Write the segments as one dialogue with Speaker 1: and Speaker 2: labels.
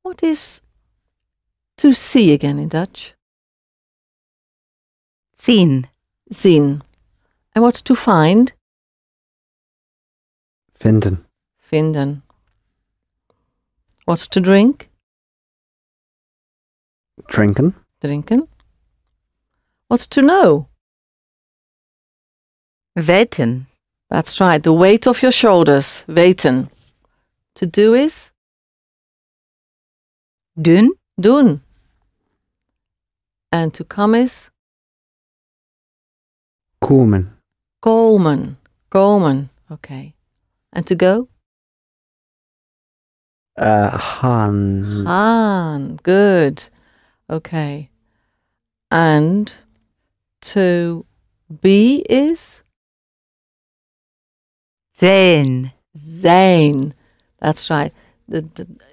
Speaker 1: What is to see again in Dutch?
Speaker 2: Zien.
Speaker 1: Zien. And what's to find?
Speaker 3: Vinden.
Speaker 1: Vinden. What's to drink?
Speaker 3: Drinken.
Speaker 1: Drinken. What's to know?
Speaker 2: Weten.
Speaker 1: That's right, the weight of your shoulders. Weten. To do is?
Speaker 2: Doen.
Speaker 1: Doen. And to come is?
Speaker 3: Komen.
Speaker 1: Komen. Komen. Okay. And to go?
Speaker 3: Gaan.
Speaker 1: Gaan. Good. Okay. And to be is?
Speaker 2: Zijn.
Speaker 1: Zijn. That's right.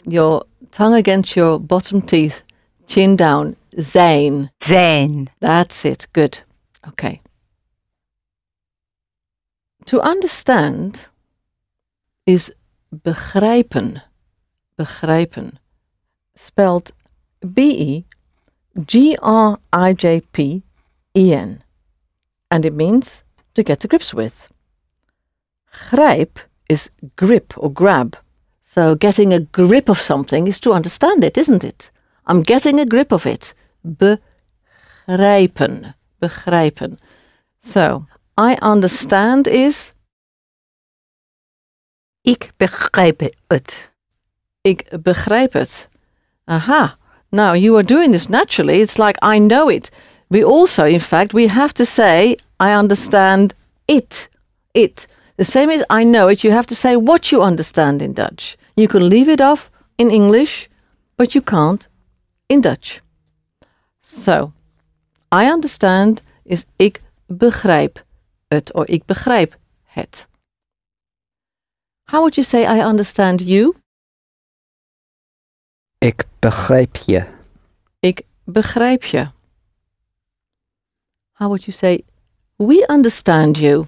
Speaker 1: Your tongue against your bottom teeth, chin down. Zijn.
Speaker 2: Zijn.
Speaker 1: That's it. Good. Okay. To understand is begrijpen. Begrijpen. Spelled B-E-G-R-I-J-P-E-N. And it means to get to grips with. Grijp is grip or grab. So getting a grip of something is to understand it, isn't it? I'm getting a grip of it. Begrijpen. Begrijpen. So, I understand is?
Speaker 2: Ik begrijp het.
Speaker 1: Ik begrijp het. Aha. Now, you are doing this naturally. It's like I know it. We also, in fact, we have to say, I understand it. It. The same as I know it, you have to say what you understand in Dutch. You can leave it off in English, but you can't in Dutch. So, I understand is ik begrijp het, or ik begrijp het. How would you say I understand you?
Speaker 3: Ik begrijp je.
Speaker 1: Ik begrijp je. How would you say we understand you?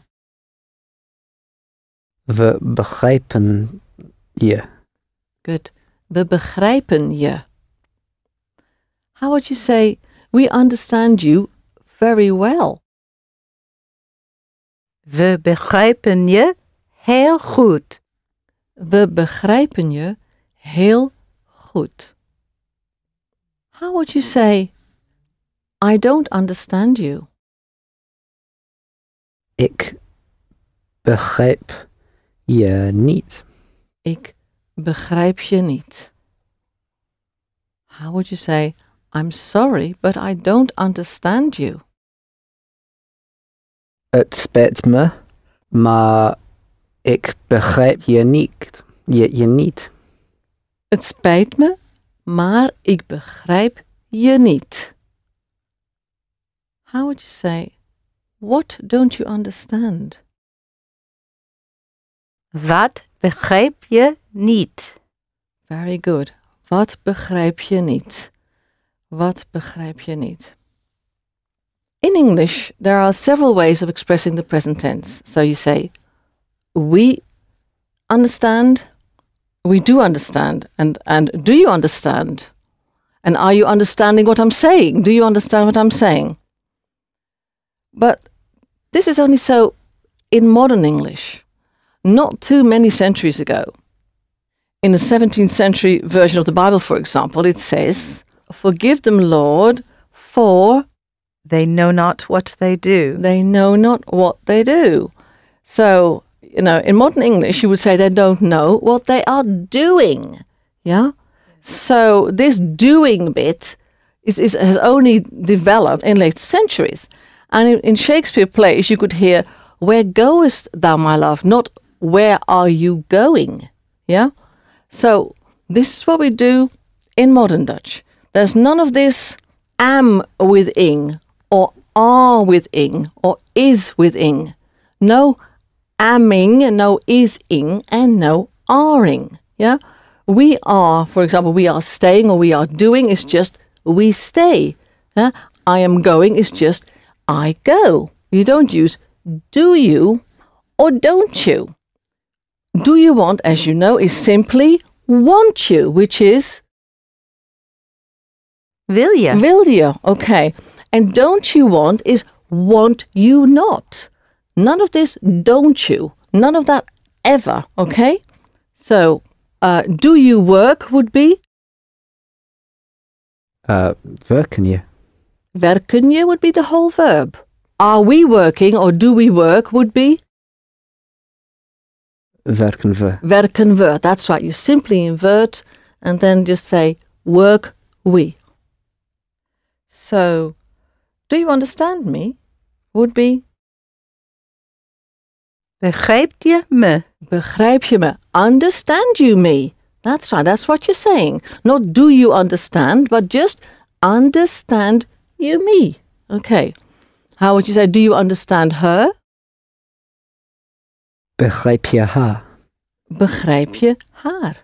Speaker 3: We begrijpen je.
Speaker 1: Good. We begrijpen je. How would you say we understand you very well?
Speaker 2: We begrijpen je heel goed.
Speaker 1: We begrijpen je heel goed. How would you say I don't understand you?
Speaker 3: Ik begrijp je niet.
Speaker 1: Ik begrijp je niet. How would you say I'm sorry, but I don't understand you?
Speaker 3: Het spijt me, maar ik begrijp je niet. Je niet.
Speaker 1: Het spijt me, maar ik begrijp je niet. How would you say what don't you understand?
Speaker 2: Wat begrijp je niet?
Speaker 1: Very good. Wat begrijp je niet? Wat begrijp je niet? In English, there are several ways of expressing the present tense. So you say, we understand, we do understand, and do you understand? And are you understanding what I'm saying? Do you understand what I'm saying? But this is only so in modern English. Not too many centuries ago. In the 17th century version of the Bible, for example, it says, forgive them, Lord, for
Speaker 2: They know not what they do.
Speaker 1: they know not what they do. So, you know, in modern English, you would say they don't know what they are doing. Yeah? So this doing bit has only developed in later centuries. And in Shakespeare plays, you could hear, where goest thou, my love? Not where are you going? Yeah? So this is what we do in modern Dutch. There's none of this am with ing, or are with ing, or is with ing. No amming, no is-ing, and no are-ing. Yeah? We are, for example, we are staying or we are doing is just we stay. Yeah? I am going is just I go. You don't use do you or don't you. Do you want, as you know, is simply want you, which is
Speaker 2: Wil je?
Speaker 1: Will you? Okay. And don't you want is want you not. None of this don't you. None of that ever. Okay? So, do you work would be?
Speaker 3: Werken je?
Speaker 1: Werken je would be the whole verb. Are we working or do we work would be?
Speaker 3: Werken we?
Speaker 1: Werken we. That's right. You simply invert and then just say work we. So, do you understand me? Would be
Speaker 2: Begrijp je me?
Speaker 1: begrijp je me? Understand you me? That's right. That's what you're saying. Not do you understand, but just understand you me. Okay. How would you say, do you understand her?
Speaker 3: Begrijp je haar?
Speaker 1: Begrijp je haar?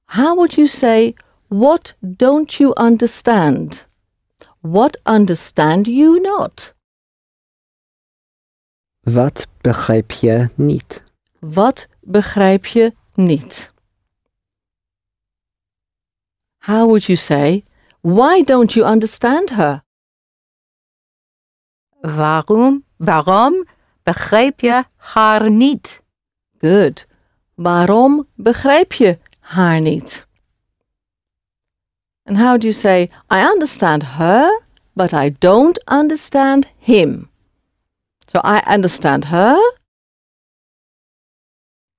Speaker 1: How would you say, what don't you understand? What understand you not?
Speaker 3: Wat begrijp je niet?
Speaker 1: Wat begrijp je niet? How would you say, why don't you understand her?
Speaker 2: Waarom begrijp je haar niet?
Speaker 1: Good. Waarom begrijp je haar niet? And how do you say, I understand her, but I don't understand him? So I understand her.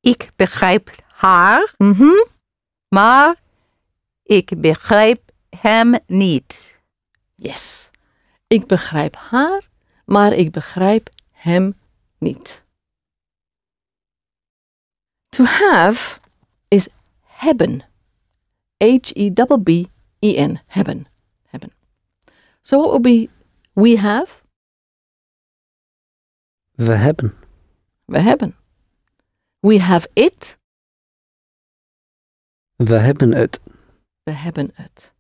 Speaker 2: Ik begrijp haar,
Speaker 1: Mm-hmm.
Speaker 2: maar ik begrijp hem niet.
Speaker 1: Yes. Ik begrijp haar, maar ik begrijp hem niet. To have is hebben. H-E-B-B-E-N. Hebben. Hebben. So what would be we have?
Speaker 3: We hebben.
Speaker 1: We hebben. We have it.
Speaker 3: We hebben het.
Speaker 1: We hebben het.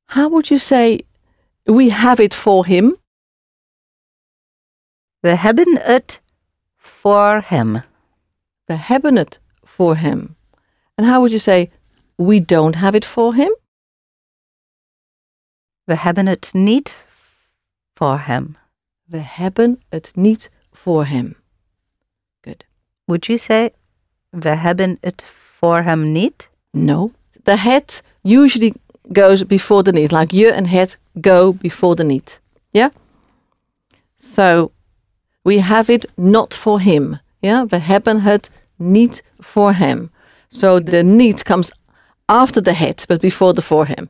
Speaker 1: How would you say we have it for him?
Speaker 2: We hebben het voor hem.
Speaker 1: We hebben het voor hem. And how would you say we don't have it for him?
Speaker 2: We hebben het niet voor hem.
Speaker 1: We hebben het niet voor hem. Good.
Speaker 2: Would you say we hebben het voor hem niet?
Speaker 1: No. The het usually goes before the need. Like je and het go before the need. Yeah? So, we have it not for him. Yeah? We hebben het niet voor hem. So the need comes after the het, but before the for him.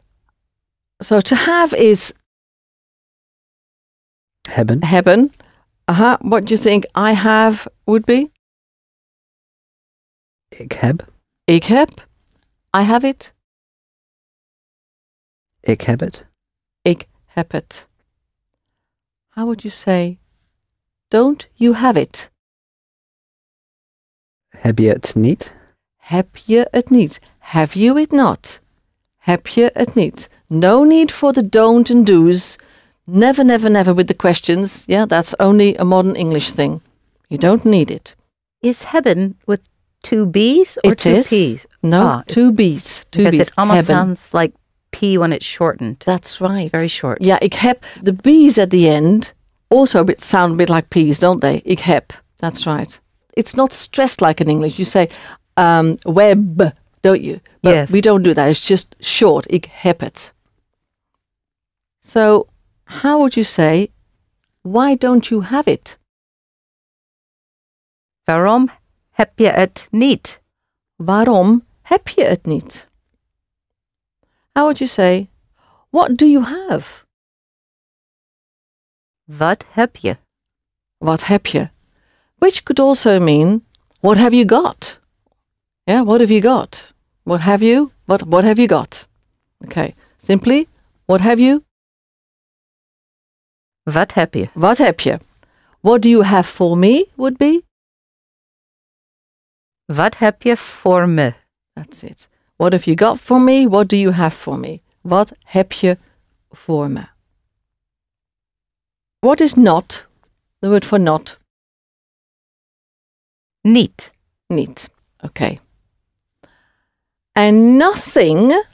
Speaker 1: So to have is
Speaker 3: Hebben.
Speaker 1: hebben. What do you think I have would be?
Speaker 3: Ik heb.
Speaker 1: Ik heb. I have it.
Speaker 3: Ik heb het.
Speaker 1: Ik heb het. How would you say, don't you have it?
Speaker 3: Heb je het niet?
Speaker 1: Heb je het niet? Have you it not? Heb je het niet? No need for the don't and do's. Never, never, never with the questions. Yeah, that's only a modern English thing. You don't need it.
Speaker 2: Is hebben with two B's or
Speaker 1: It
Speaker 2: two
Speaker 1: is.
Speaker 2: P's?
Speaker 1: No, two B's. Two
Speaker 2: Because
Speaker 1: B's.
Speaker 2: it almost
Speaker 1: Hebben.
Speaker 2: sounds like P when it's shortened.
Speaker 1: That's right.
Speaker 2: Very short.
Speaker 1: Yeah, ik heb. The B's at the end also sound a bit like P's, don't they? Ik heb. That's right. It's not stressed like in English. You say web, don't you? But
Speaker 2: Yes.
Speaker 1: we don't do that. It's just short. Ik heb het. So, how would you say, why don't you have it?
Speaker 2: Waarom heb je het niet?
Speaker 1: Waarom heb je het niet? How would you say, what do you have?
Speaker 2: Wat heb je?
Speaker 1: Wat heb je? Which could also mean, what have you got? Yeah, what have you got? What have you? What have you got? Okay, simply, what have you?
Speaker 2: Wat heb je?
Speaker 1: Wat heb je? What do you have for me would be?
Speaker 2: Wat heb je voor me?
Speaker 1: That's it. What have you got for me? What do you have for me? Wat heb je voor me? What is not? The word for not.
Speaker 2: Niet.
Speaker 1: Niet. Okay. And nothing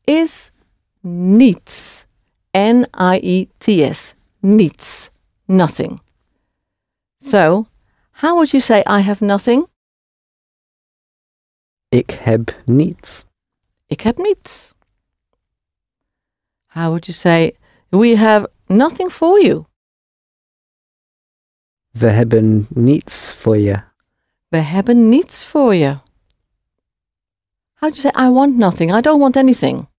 Speaker 1: is niets. N-I-E-T-S. Niets. Nothing. So, how would you say I have nothing?
Speaker 3: Ik heb niets.
Speaker 1: Ik heb niets. How would you say we have nothing for you?
Speaker 3: We hebben niets voor je.
Speaker 1: We hebben niets voor je. How do you say I want nothing? I don't want anything.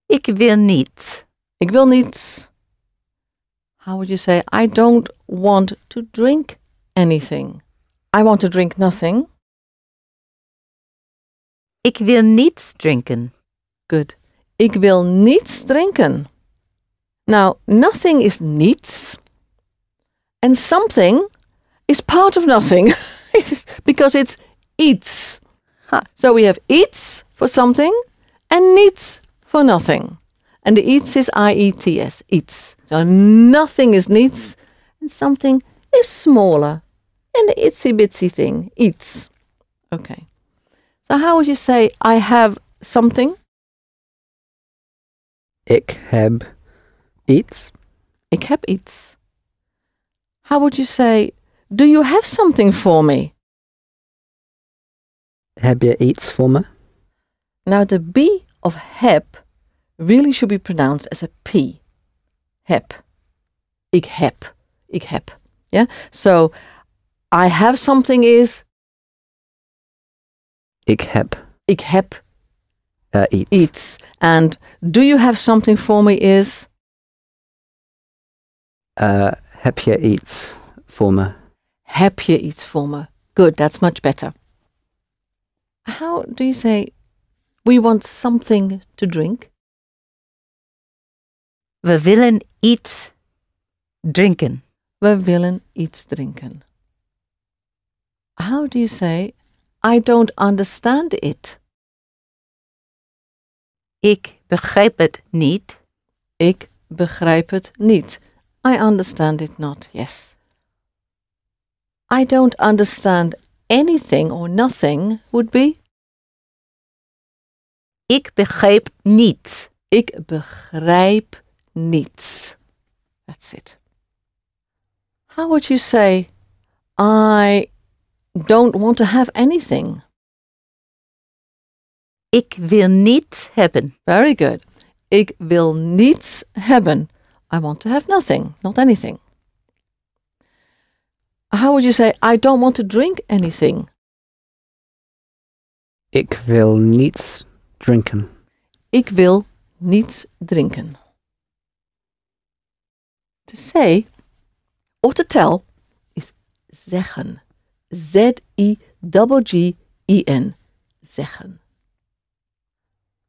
Speaker 2: Ik wil niets.
Speaker 1: Ik wil niets. How would you say I don't want to drink anything? I want to drink nothing.
Speaker 2: Ik wil niets drinken.
Speaker 1: Good. Ik wil niets drinken. Now, nothing is niets. And something is part of nothing. Because it's iets.
Speaker 2: Ha.
Speaker 1: So we have iets for something and niets for nothing. And the iets is I-E-T-S. Iets. So nothing is niets and something is smaller. And the itsy bitsy thing. Iets. Okay. So how would you say I have something?
Speaker 3: Ik heb iets.
Speaker 1: Ik heb iets. How would you say, do you have something for me?
Speaker 3: Heb je iets voor me?
Speaker 1: Now the B of heb really should be pronounced as a P. Heb. Ik heb. Ik heb. Yeah? So, I have something is...
Speaker 3: Ik heb
Speaker 1: Ik heb
Speaker 3: iets.
Speaker 1: iets. And do you have something for me is...
Speaker 3: Heb je iets voor me?
Speaker 1: Heb je iets voor me? Good, that's much better. How do you say, we want something to drink?
Speaker 2: We willen iets drinken.
Speaker 1: We willen iets drinken. How do you say, I don't understand it?
Speaker 2: Ik begrijp het niet.
Speaker 1: Ik begrijp het niet. I understand it not, yes. I don't understand anything or nothing would be...
Speaker 2: Ik begrijp niets.
Speaker 1: Ik begrijp niets. That's it. How would you say, I don't want to have anything?
Speaker 2: Ik wil niets hebben.
Speaker 1: Very good. Ik wil niets hebben. I want to have nothing, not anything. How would you say, I don't want to drink anything?
Speaker 3: Ik wil niets drinken.
Speaker 1: Ik wil niets drinken. To say or to tell is zeggen. Z-I-G-G-E-N. Zeggen.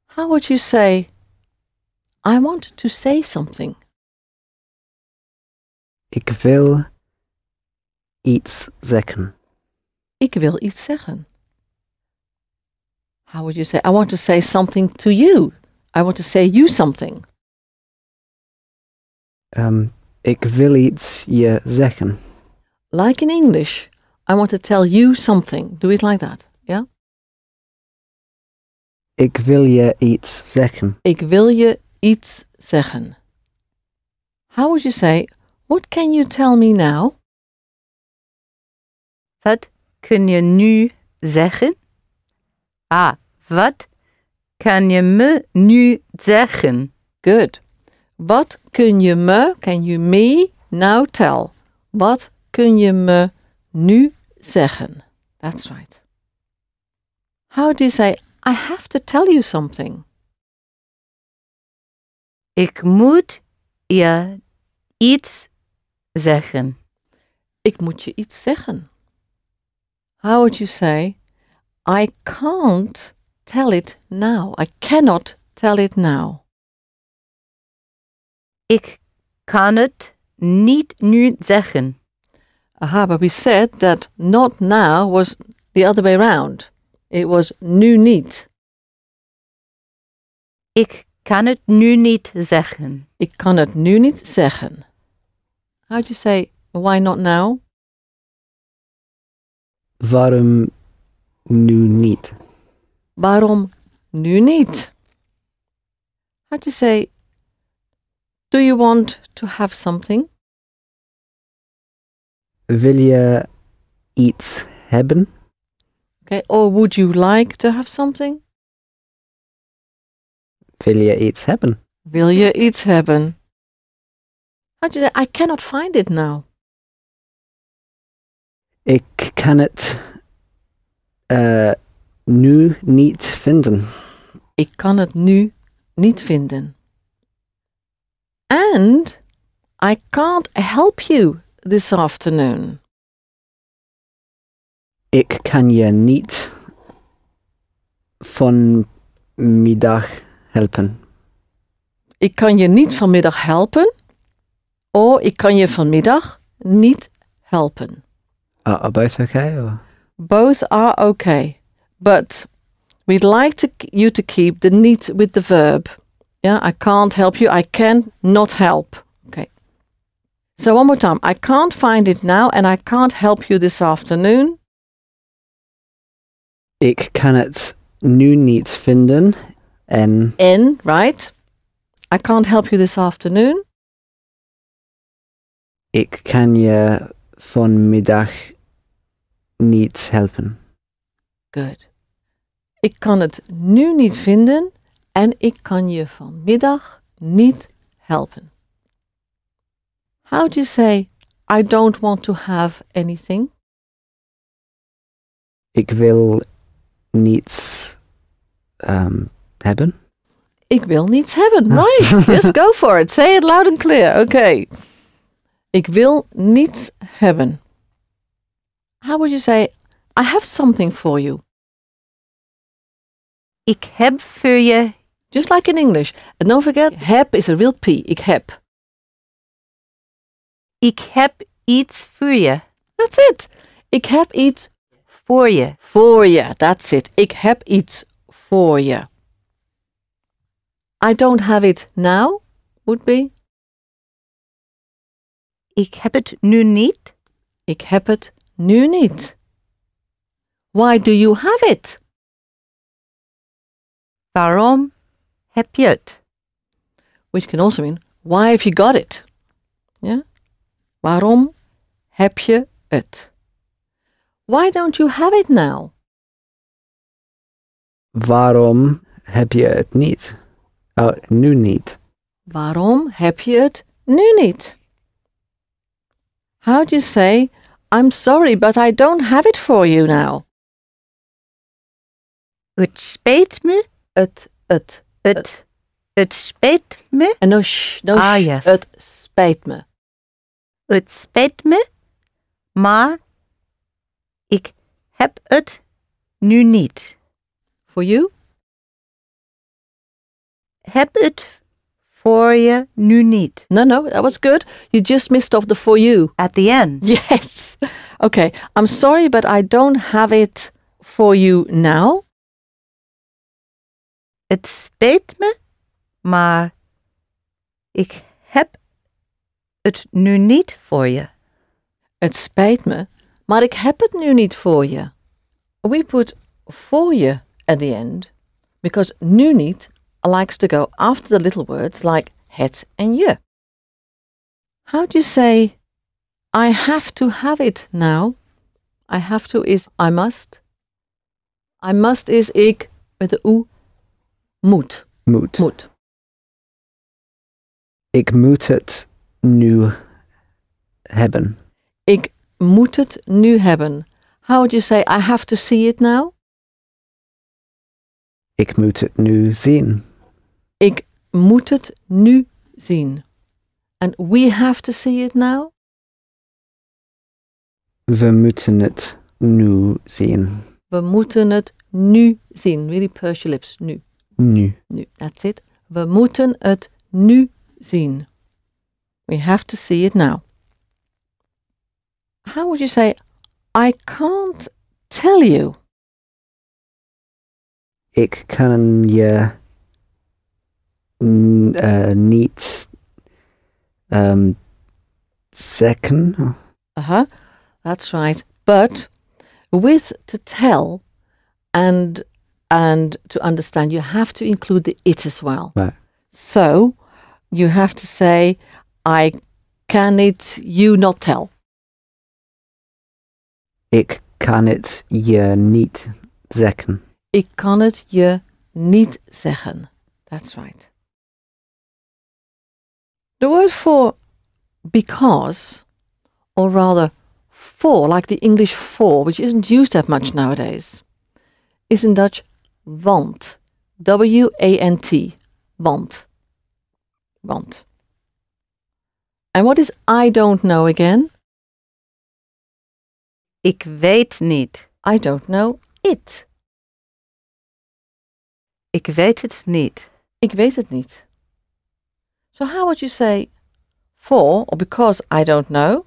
Speaker 1: How would you say, I want to say something?
Speaker 3: Ik wil iets zeggen.
Speaker 1: Ik wil iets zeggen. How would you say, I want to say something to you? I want to say you something.
Speaker 3: Ik wil iets je zeggen.
Speaker 1: Like in English, I want to tell you something. Do it like that, yeah?
Speaker 3: Ik wil je iets zeggen.
Speaker 1: Ik wil je iets zeggen. How would you say, what can you tell me now?
Speaker 2: Wat kun je nu zeggen? Wat kan je me nu zeggen?
Speaker 1: Good. Wat kun je me, can you me, now tell? Wat kun je me nu zeggen? That's right. How do you say, I have to tell you something?
Speaker 2: Ik moet je iets zeggen.
Speaker 1: Ik moet je iets zeggen. How would you say, I can't tell it now. I cannot tell it now.
Speaker 2: Ik kan het niet nu zeggen.
Speaker 1: Aha, but we said that not now was the other way round. It was nu niet.
Speaker 2: Ik kan het nu niet zeggen.
Speaker 1: Ik kan het nu niet zeggen. How'd you say, why not now?
Speaker 3: Waarom nu niet?
Speaker 1: Waarom nu niet? How do you say, do you want to have something?
Speaker 3: Wil je iets hebben?
Speaker 1: Okay, or would you like to have something?
Speaker 3: Wil je iets hebben?
Speaker 1: Wil je iets hebben? How do you say, I cannot find it now?
Speaker 3: Ik kan het nu niet vinden.
Speaker 1: Ik kan het nu niet vinden. And I can't help you this afternoon.
Speaker 3: Ik kan je niet vanmiddag helpen.
Speaker 1: Ik kan je niet vanmiddag helpen. Of ik kan je vanmiddag niet helpen.
Speaker 3: Are both okay? Or?
Speaker 1: Both are okay. But we'd like you to keep the niet with the verb. Yeah, I can't help you. I can not help. Okay. So one more time. I can't find it now and I can't help you this afternoon.
Speaker 3: Ik kan het nu niet vinden en
Speaker 1: Right? I can't help you this afternoon.
Speaker 3: ik kan je vanmiddag niet helpen.
Speaker 1: Good. Ik kan het nu niet vinden en ik kan je vanmiddag niet helpen. How do you say, I don't want to have anything?
Speaker 3: Ik wil niets hebben.
Speaker 1: Ik wil niets hebben. Right. Just go for it. Say it loud and clear. Okay. Ik wil niets hebben. How would you say, I have something for you?
Speaker 2: Ik heb voor je.
Speaker 1: Just like in English. And don't forget, heb is a real P. Ik heb.
Speaker 2: Ik heb iets voor je.
Speaker 1: That's it. Ik heb iets
Speaker 2: Voor je.
Speaker 1: voor je. That's it. Ik heb iets voor je. I don't have it now would be.
Speaker 2: Ik heb het nu niet.
Speaker 1: Ik heb het nu niet. Why do you have it?
Speaker 2: Waarom heb je het?
Speaker 1: Which can also mean, why have you got it? Yeah? Waarom heb je het? Why don't you have it now?
Speaker 3: Waarom heb je het niet? Oh, nu niet.
Speaker 1: Waarom heb je het nu niet? How do you say, I'm sorry, but I don't have it for you now?
Speaker 2: Het spijt me. Het spijt me.
Speaker 1: En no
Speaker 2: Yes.
Speaker 1: Het spijt me.
Speaker 2: Het spijt me. Maar ik heb het nu niet.
Speaker 1: For you?
Speaker 2: Heb het voor je nu niet.
Speaker 1: No, that was good. You just missed off the for you.
Speaker 2: At the end.
Speaker 1: Yes. Okay. I'm sorry, but I don't have it for you now.
Speaker 2: Het spijt me, maar ik heb het nu niet voor je.
Speaker 1: Het spijt me, maar ik heb het nu niet voor je. We put for you at the end because nu niet likes to go after the little words like het and je. How do you say, I have to have it now? I have to is I must. I must is ik met de u moet.
Speaker 3: Moet. Ik moet het nu hebben.
Speaker 1: Ik moet het nu hebben. How would you say, I have to see it now?
Speaker 3: Ik moet het nu zien.
Speaker 1: Ik moet het nu zien. And we have to see it now?
Speaker 3: We moeten het nu zien.
Speaker 1: We moeten het nu zien. Really purse your lips. Nu.
Speaker 3: Nu.
Speaker 1: Nu. That's it. We moeten het nu zien. We have to see it now. How would you say, I can't tell you?
Speaker 3: Ik kan je niet zeggen.
Speaker 1: That's right. But with to tell and to understand, you have to include the it as well.
Speaker 3: Right.
Speaker 1: So you have to say, I can it you not tell.
Speaker 3: Ik kan het je niet zeggen.
Speaker 1: Ik kan het je niet zeggen. That's right. The word for because, or rather for, like the English for, which isn't used that much nowadays, is in Dutch want. W-A-N-T. Want. Want. And what is I don't know again?
Speaker 2: Ik weet niet.
Speaker 1: I don't know it.
Speaker 2: Ik weet het niet.
Speaker 1: Ik weet het niet. So how would you say for or because I don't know?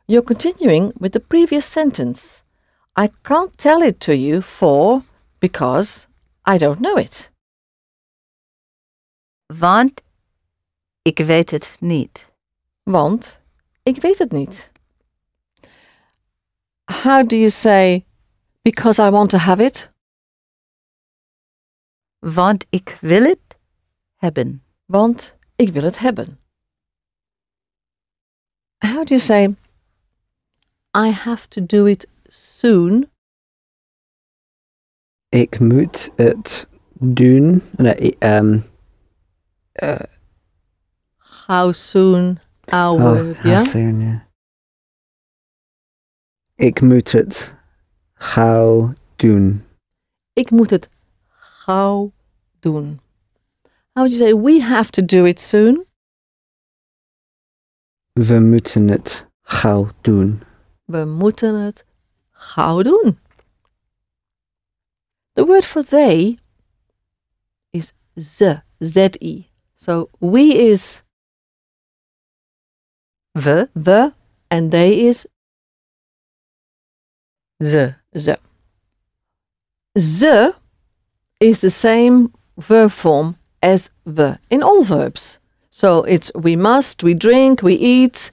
Speaker 1: You're continuing with the previous sentence. I can't tell it to you for because I don't know it.
Speaker 2: Want ik weet het niet.
Speaker 1: Want ik weet het niet. How do you say because I want to have it?
Speaker 2: Want ik wil het hebben.
Speaker 1: Want ik wil het hebben. How do you say I have to do it soon?
Speaker 3: Ik moet het doen. Nee,
Speaker 1: How soon? Hour,
Speaker 3: how soon, yeah. Ik moet het gauw doen.
Speaker 1: Ik moet het gauw doen. How would you say we have to do it soon?
Speaker 3: We moeten het gauw doen.
Speaker 1: We moeten het gauw doen. The word for they is ze, Z-I. So we is
Speaker 2: We.
Speaker 1: and they is
Speaker 2: Ze.
Speaker 1: ze. Ze is the same verb form as we in all verbs. So it's we must, we drink, we eat,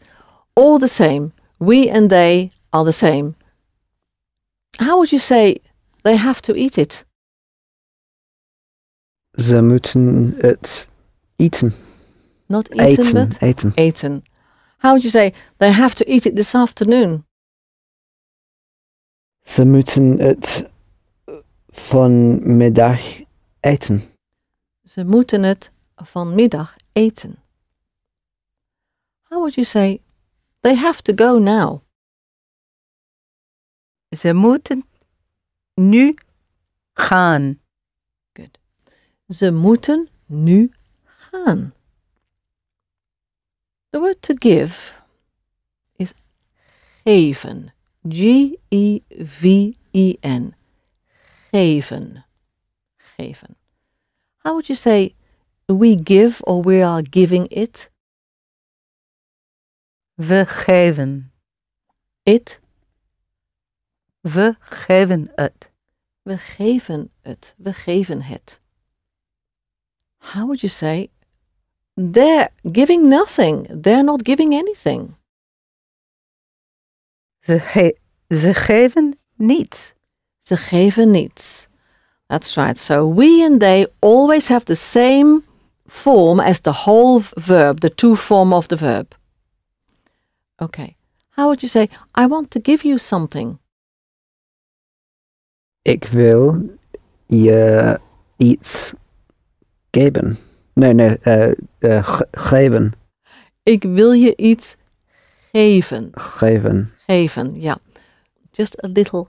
Speaker 1: all the same. We and they are the same. How would you say they have to eat it?
Speaker 3: Ze moeten het eten.
Speaker 1: Not eaten,
Speaker 3: Eten.
Speaker 1: but
Speaker 3: Eten.
Speaker 1: eaten. How would you say they have to eat it this afternoon?
Speaker 3: Ze moeten het vanmiddag eten.
Speaker 1: Ze moeten het vanmiddag eten. How would you say they have to go now?
Speaker 2: Ze moeten nu gaan.
Speaker 1: Good. Ze moeten nu gaan. The word to give is geven. G-E-V-E-N. Geven. Geven. How would you say we give or we are giving it?
Speaker 2: We geven.
Speaker 1: It.
Speaker 2: We geven het.
Speaker 1: We geven het. We geven het. How would you say they're giving nothing? They're not giving anything.
Speaker 2: Ze geven niets.
Speaker 1: Ze geven niets. That's right. So we and they always have the same form as the whole verb, the to form of the verb. Okay. How would you say, I want to give you something?
Speaker 3: Ik wil je iets geven. Nee, geven.
Speaker 1: Ik wil je iets geven.
Speaker 3: Geven.
Speaker 1: Geven, yeah. Just a little,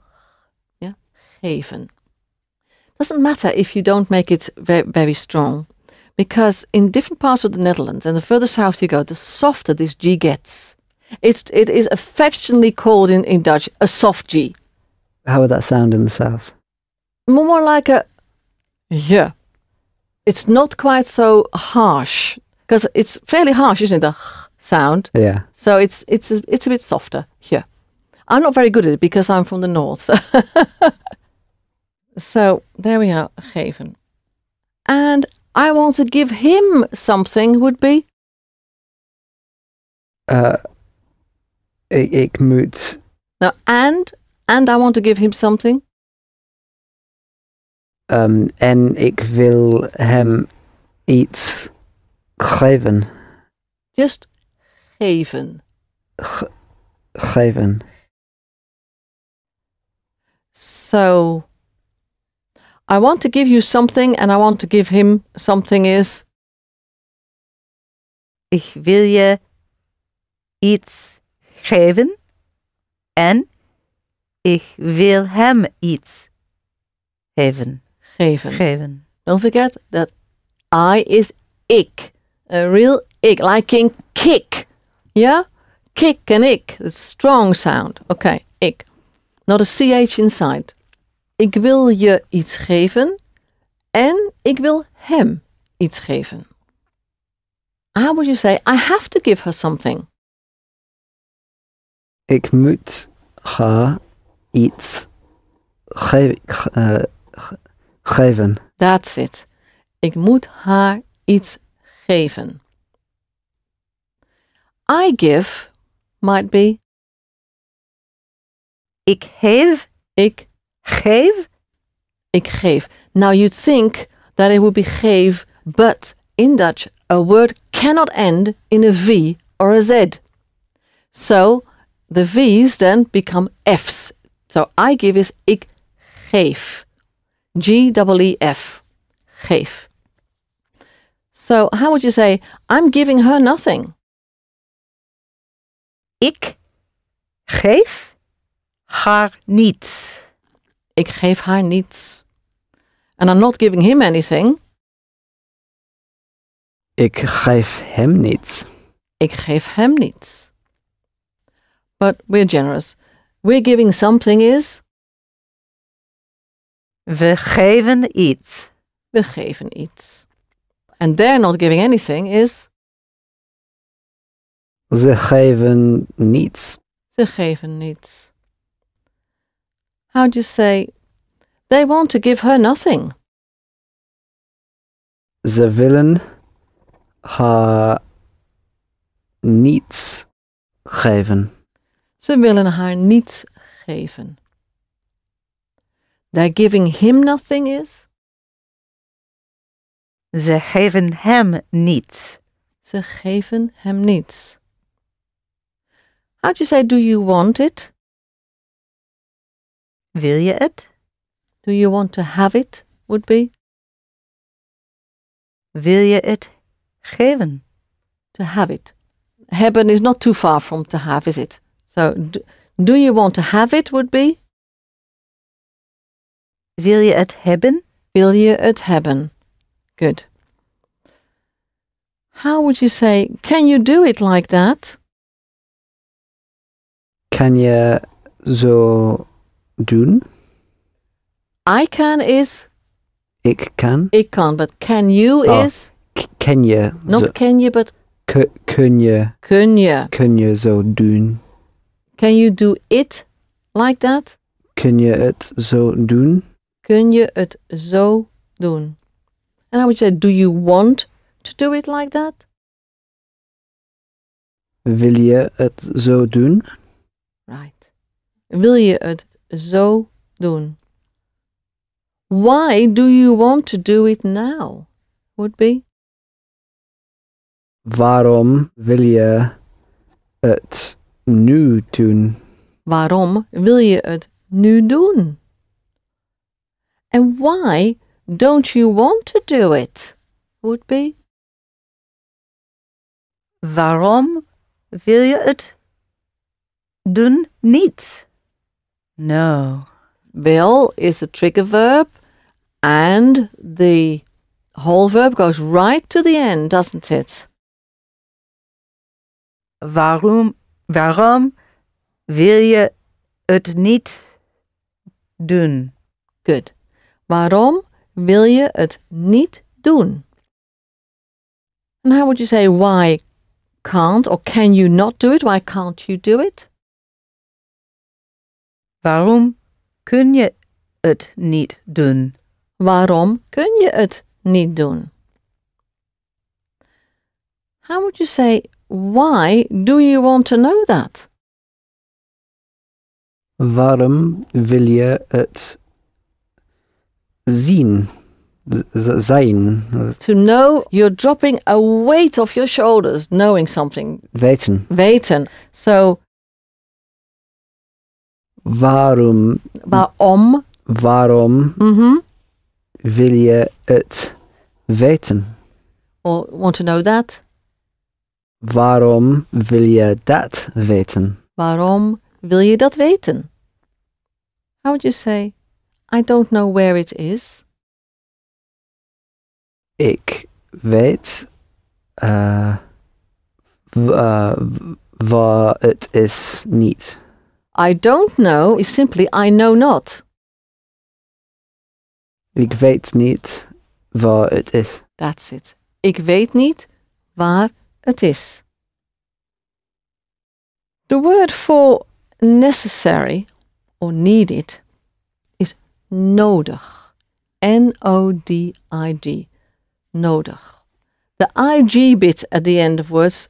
Speaker 1: yeah, geven. Doesn't matter if you don't make it very, very strong, because in different parts of the Netherlands, and the further south you go, the softer this G gets. It is affectionately called in Dutch a soft G.
Speaker 3: How would that sound in the south?
Speaker 1: More like a yeah. It's not quite so harsh, because it's fairly harsh, isn't it? The sound.
Speaker 3: Yeah.
Speaker 1: So it's a bit softer. Yeah. I'm not very good at it because I'm from the north. So, so there we are, geven. And I want to give him something would be?
Speaker 3: Ik moet...
Speaker 1: No, and I want to give him something.
Speaker 3: En ik wil hem iets Geven.
Speaker 1: Just geven.
Speaker 3: Geven.
Speaker 1: So, I want to give you something and I want to give him something is...
Speaker 2: Ik wil je iets geven en ik wil hem iets geven.
Speaker 1: Geven. Don't forget that I is ik. A real ik, like in kick. Yeah? Kick and ik. It's strong sound. Okay, ik. Not a ch inside. Ik wil je iets geven en ik wil hem iets geven. How would you say, I have to give her something?
Speaker 3: Ik moet haar iets geven.
Speaker 1: That's it. Ik moet haar iets geven. I give might be...
Speaker 2: Ik geef.
Speaker 1: Ik
Speaker 2: Geef.
Speaker 1: Ik geef. Now you'd think that it would be geef, but in Dutch a word cannot end in a V or a Z. So the V's then become F's. So I give is ik geef. G-E-E-F. Geef. So how would you say, I'm giving her nothing?
Speaker 2: Ik geef haar niets.
Speaker 1: Ik geef haar niets. And I'm not giving him anything.
Speaker 3: Ik geef hem niets.
Speaker 1: Ik geef hem niets. But we're generous. We're giving something is...
Speaker 2: We geven iets.
Speaker 1: We geven iets. And they're not giving anything is...
Speaker 3: Ze geven niets.
Speaker 1: Ze geven niets. How'd you say... They want to give her nothing.
Speaker 3: Ze willen haar niets geven.
Speaker 1: Ze willen haar niets geven. They're giving him nothing is...
Speaker 2: Ze geven hem niets.
Speaker 1: Ze geven hem niets. How'd you say, do you want it?
Speaker 2: Wil je het?
Speaker 1: Do you want to have it, would be?
Speaker 2: Wil je het geven?
Speaker 1: To have it. Hebben is not too far from to have, is it? So, do you want to have it, would be?
Speaker 2: Wil je het hebben?
Speaker 1: Wil je het hebben? Good. How would you say, can you do it like that?
Speaker 3: Kan je zo doen?
Speaker 1: I can is...
Speaker 3: Ik kan.
Speaker 1: Ik kan, but can you is...
Speaker 3: Ken je.
Speaker 1: Not
Speaker 3: zo,
Speaker 1: can you, but...
Speaker 3: kun je.
Speaker 1: Kun je.
Speaker 3: Kun je zo doen?
Speaker 1: Can you do it like that?
Speaker 3: Kun je het zo doen?
Speaker 1: Kun je het zo doen? And I would say, do you want to do it like that?
Speaker 3: Wil je het zo doen?
Speaker 1: Right. Wil je het zo doen? Why do you want to do it now? Would be?
Speaker 3: Waarom wil je het nu doen?
Speaker 1: Waarom wil je het nu doen? And why don't you want to do it? Would be?
Speaker 2: Waarom wil je het doen niet? No.
Speaker 1: Will is a trigger verb and the whole verb goes right to the end, doesn't it?
Speaker 2: Waarom wil je het niet doen?
Speaker 1: Good. Waarom wil je het niet doen? And how would you say why can't or can you not do it? Why can't you do it?
Speaker 2: Waarom kun je het niet doen?
Speaker 1: Waarom kun je het niet doen? How would you say, why do you want to know that?
Speaker 3: Waarom wil je het zien? Zijn.
Speaker 1: To know, you're dropping a weight off your shoulders, knowing something.
Speaker 3: Weten.
Speaker 1: Weten. So,
Speaker 3: Waarom
Speaker 1: waarom
Speaker 3: wil je het weten?
Speaker 1: or want to know that.
Speaker 3: Waarom wil je dat weten?
Speaker 1: Waarom wil je dat weten? How would you say, I don't know where it is?
Speaker 3: Ik weet waar het is niet.
Speaker 1: I don't know is simply I know not.
Speaker 3: Ik weet niet waar het is.
Speaker 1: That's it. Ik weet niet waar het is. The word for necessary or needed is nodig. N-O-D-I-G. Nodig. The I-G bit at the end of words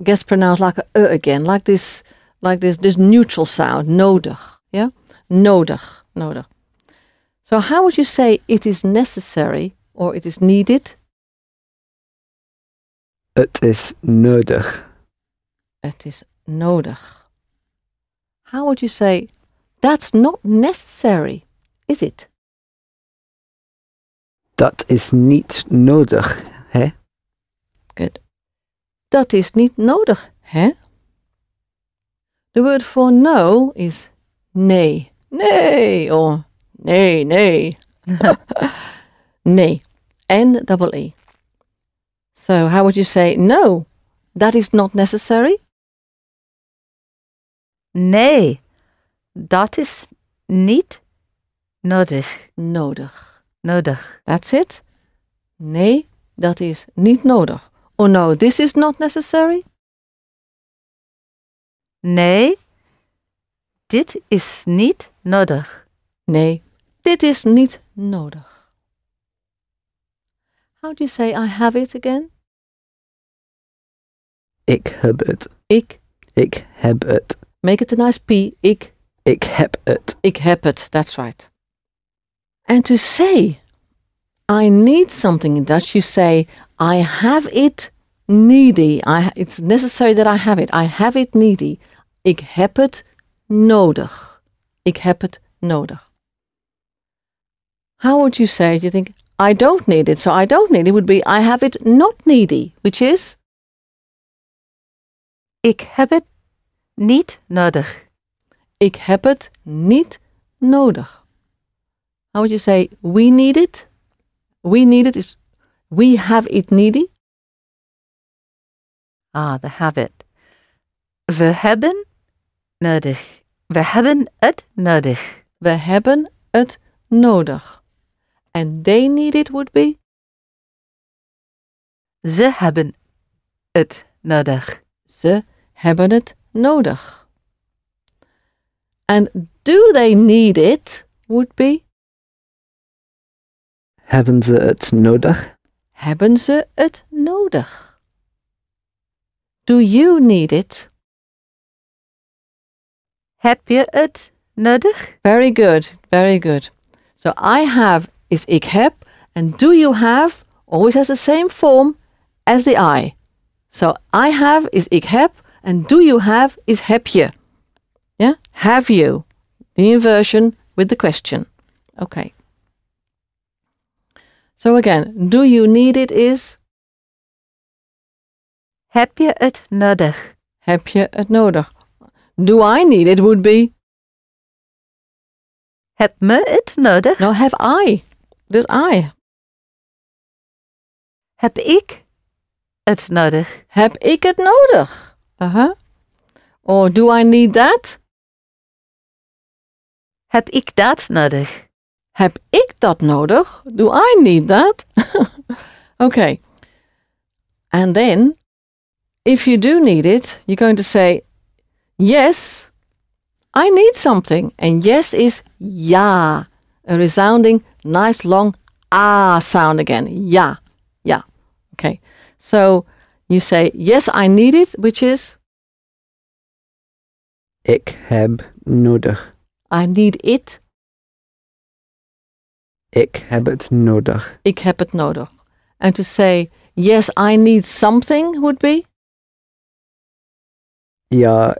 Speaker 1: gets pronounced like a again, like this neutral sound. Nodig. Yeah? Nodig. Nodig. So how would you say it is necessary or it is needed?
Speaker 3: Het is nodig.
Speaker 1: Het is nodig. How would you say that's not necessary, is it?
Speaker 3: Dat is niet nodig, hè?
Speaker 1: Good. Dat is niet nodig, hè? The word for no is nee. Nee, or nee, nee. Nee. N-double-E. So how would you say no? That is not necessary?
Speaker 2: Nee, dat is niet nodig.
Speaker 1: Nodig.
Speaker 2: Nodig.
Speaker 1: That's it? Nee, dat is niet nodig. Oh no, this is not necessary?
Speaker 2: Nee, dit is niet nodig.
Speaker 1: Nee, dit is niet nodig. How do you say I have it again?
Speaker 3: Ik heb het. Ik heb het.
Speaker 1: Make it a nice P.
Speaker 3: Ik heb het.
Speaker 1: Ik heb het. That's right. And to say I need something in Dutch, you say I have it needy. It's necessary that I have it. I have it needy. Ik heb het nodig. Ik heb het nodig. How would you say it? You think I don't need it. So I don't need it would be I have it not needy, which is
Speaker 2: Ik heb het niet nodig.
Speaker 1: ik heb het niet nodig. How would you say we need it? We need it is we have it needy.
Speaker 2: Ah, the have it. We hebben nodig. We hebben het nodig.
Speaker 1: We hebben het nodig. And they need it would be
Speaker 2: Ze hebben het nodig.
Speaker 1: ze hebben het nodig. And do they need it would be
Speaker 3: Hebben ze het nodig?
Speaker 1: hebben ze het nodig. Do you need it?
Speaker 2: Heb je het nodig?
Speaker 1: Very good, very good. So I have is ik heb and do you have always has the same form as the I. So I have is ik heb and do you have is heb je. Yeah? Have you. The inversion with the question. Okay. So again, do you need it is
Speaker 2: Heb je het nodig?
Speaker 1: heb je het nodig. Do I need it would be
Speaker 2: Heb me het nodig?
Speaker 1: no have I. Dus I.
Speaker 2: Heb ik het nodig?
Speaker 1: Heb ik het nodig? Or do I need that?
Speaker 2: Heb ik dat nodig?
Speaker 1: Heb ik dat nodig? Do I need that? Okay. And then, if you do need it, you're going to say, yes, I need something. And yes is ja. A resounding, nice long ah sound again. Ja. Ja. Okay. So you say, yes, I need it, which is
Speaker 3: Ik heb nodig.
Speaker 1: I need it.
Speaker 3: Ik heb het nodig.
Speaker 1: Ik heb het nodig. And to say, yes, I need something would be?
Speaker 3: Ja,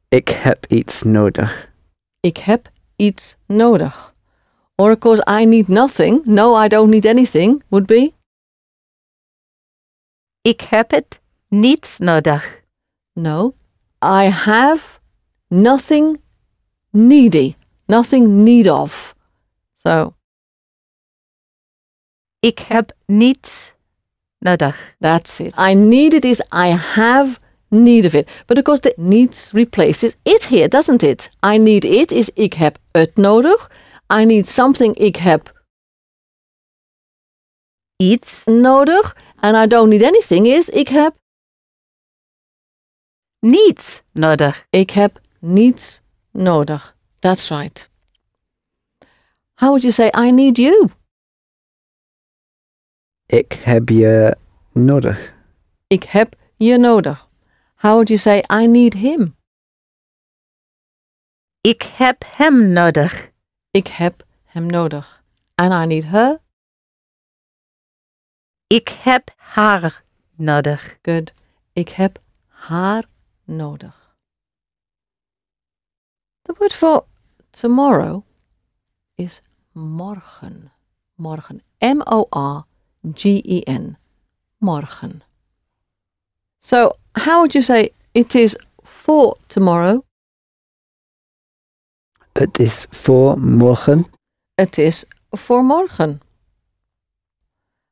Speaker 3: ik heb iets nodig.
Speaker 1: Ik heb iets nodig. Or of course, I need nothing. No, I don't need anything would be?
Speaker 2: Ik heb het niets nodig.
Speaker 1: No, I have nothing needy. Nothing need of. So,
Speaker 2: Ik heb niets nodig.
Speaker 1: that's it. I need it is I have need of it. But of course the needs replaces it here, doesn't it? I need it is ik heb het nodig. I need something, ik heb
Speaker 2: Iets
Speaker 1: nodig. And I don't need anything is ik heb
Speaker 2: niets nodig.
Speaker 1: Ik heb niets nodig. That's right. How would you say I need you?
Speaker 3: Ik heb je nodig.
Speaker 1: Ik heb je nodig. How would you say I need him?
Speaker 2: Ik heb hem nodig.
Speaker 1: Ik heb hem nodig. And I need her?
Speaker 2: Ik heb haar nodig.
Speaker 1: Good. Ik heb haar nodig. The word for tomorrow is morgen. Morgen. M-O-R-G-E-N. Morgen. So, how would you say it is for tomorrow?
Speaker 3: Het is voor morgen.
Speaker 1: Het is voor morgen.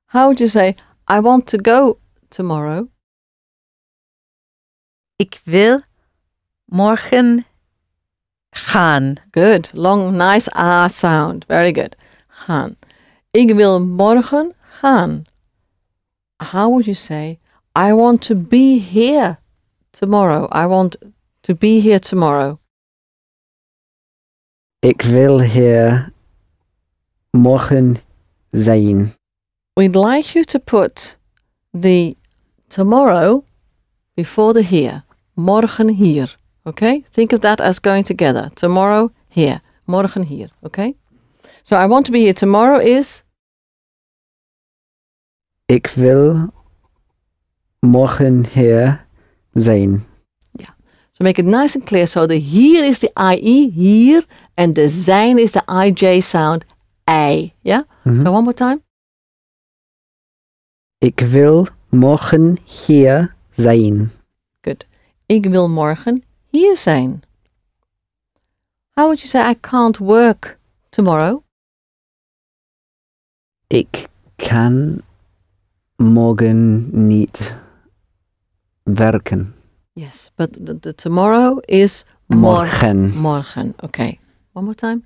Speaker 1: How would you say, I want to go tomorrow?
Speaker 2: Ik wil morgen gaan.
Speaker 1: Good. Long, nice ah sound. Very good. Gaan. Ik wil morgen gaan. How would you say, I want to be here tomorrow? I want to be here tomorrow.
Speaker 3: Ik wil hier morgen zijn.
Speaker 1: We'd like you to put the tomorrow before the here. Morgen hier. Okay? Think of that as going together. Tomorrow here. Morgen hier. Okay? So I want to be here tomorrow is?
Speaker 3: Ik wil morgen hier zijn.
Speaker 1: So make it nice and clear. So the here is the IE, here, and the zijn is the IJ sound, I. Yeah? So one more time.
Speaker 3: Ik wil morgen hier zijn.
Speaker 1: Good. Ik wil morgen hier zijn. How would you say I can't work tomorrow?
Speaker 3: Ik kan morgen niet werken.
Speaker 1: Yes, but the tomorrow is
Speaker 3: Morgen.
Speaker 1: Morgen. Okay. One more time.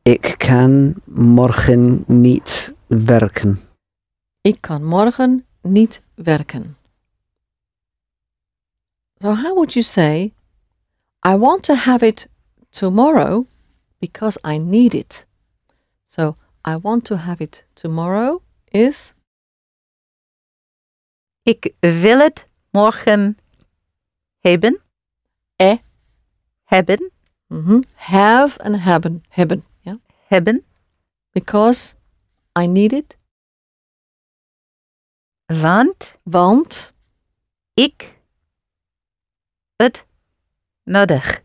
Speaker 3: Ik kan morgen niet werken.
Speaker 1: Ik kan morgen niet werken. So how would you say, I want to have it tomorrow because I need it. So I want to have it tomorrow is?
Speaker 2: Ik wil het morgen hebben. Hebben.
Speaker 1: Have and hebben. Hebben. Yeah.
Speaker 2: Hebben.
Speaker 1: Because I need it. Want
Speaker 2: ik het nodig.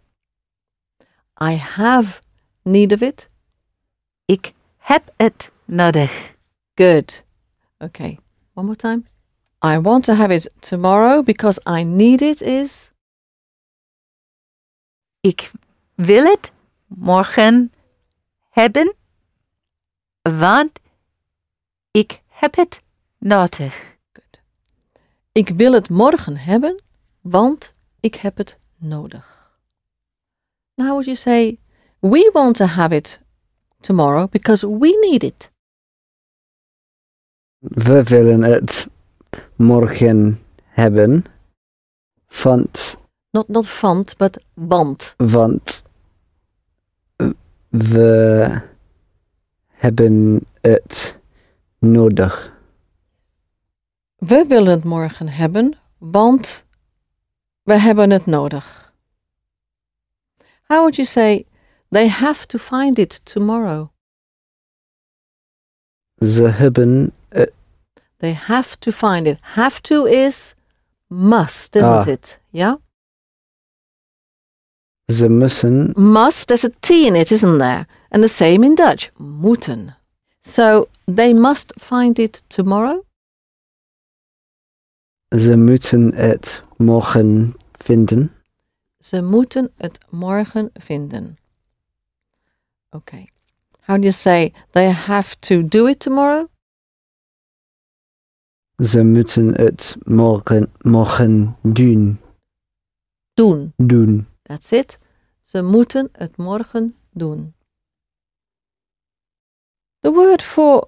Speaker 1: I have need of it.
Speaker 2: Ik heb het nodig.
Speaker 1: Good. Okay. One more time. I want to have it tomorrow because I need it is?
Speaker 2: Ik wil het morgen hebben, want ik heb het nodig.
Speaker 1: Good. Ik wil het morgen hebben, want ik heb het nodig. Now would you say, we want to have it tomorrow because we need it?
Speaker 3: We willen het morgen hebben, want
Speaker 1: Not want, but want.
Speaker 3: We hebben het nodig.
Speaker 1: We willen het morgen hebben, want we hebben het nodig. How would you say, They have to find it tomorrow.
Speaker 3: Ze hebben het.
Speaker 1: They have to find it. Have to is must, isn't it? Yeah?
Speaker 3: Ze müssen.
Speaker 1: Must, there's a T in it, isn't there? And the same in Dutch. Moeten. So they must find it tomorrow.
Speaker 3: Ze moeten het morgen vinden.
Speaker 1: Ze moeten het morgen vinden. Okay. How do you say they have to do it tomorrow?
Speaker 3: Ze moeten het morgen doen.
Speaker 1: Doen. That's it. Ze moeten het morgen doen. The word for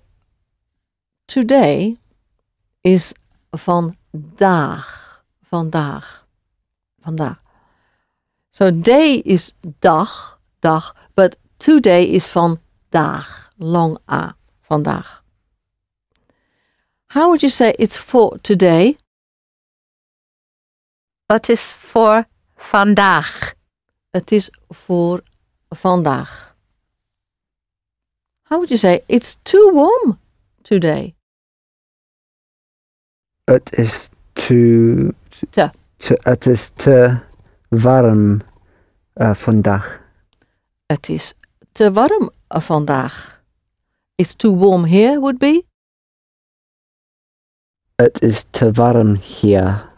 Speaker 1: today is vandaag. Vandaag. So day is dag, but today is vandaag. Long A. Vandaag. How would you say it's for today?
Speaker 2: Het is voor vandaag.
Speaker 1: Het is voor vandaag. How would you say it's too warm today?
Speaker 3: Het is het is te warm vandaag.
Speaker 1: Het is te warm vandaag. It's too warm here would be?
Speaker 3: Het is te warm hier.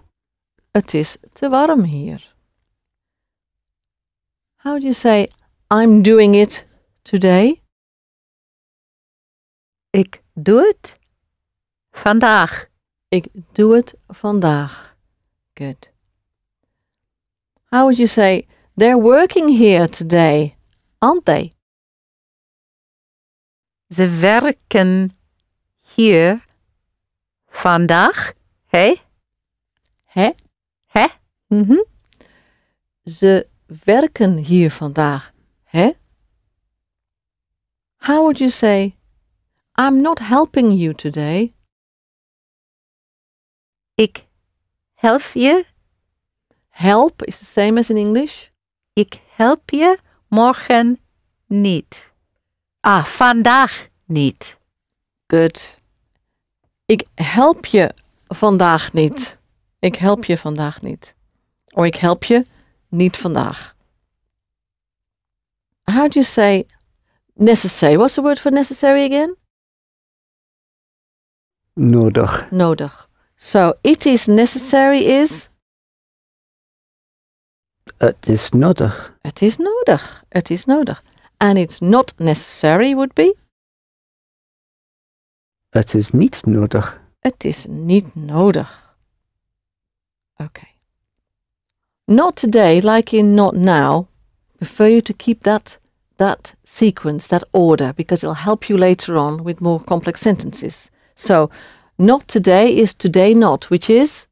Speaker 1: Het is te warm hier. How do you say I'm doing it today?
Speaker 2: Ik doe het vandaag.
Speaker 1: Ik doe het vandaag. Good. How would you say they're working here today, aren't they?
Speaker 2: Ze werken hier vandaag. Hè?
Speaker 1: Mm-hmm. Ze werken hier vandaag, hè? How would you say I'm not helping you today?
Speaker 2: Ik help je.
Speaker 1: Help is the same as in English.
Speaker 2: Ik help je morgen niet. Vandaag niet.
Speaker 1: Good. Ik help je vandaag niet. Ik help je vandaag niet. Or ik help je niet vandaag. How do you say necessary? What's the word for necessary again?
Speaker 3: Nodig.
Speaker 1: Nodig. So it is necessary is?
Speaker 3: Het is nodig.
Speaker 1: Het is nodig. Het is nodig. And it's not necessary would be?
Speaker 3: Het is niet nodig.
Speaker 1: Het is niet nodig. Okay. Not today, like in not now. Prefer you to keep that sequence, that order, because it'll help you later on with more complex sentences. So, not today is today not, which is?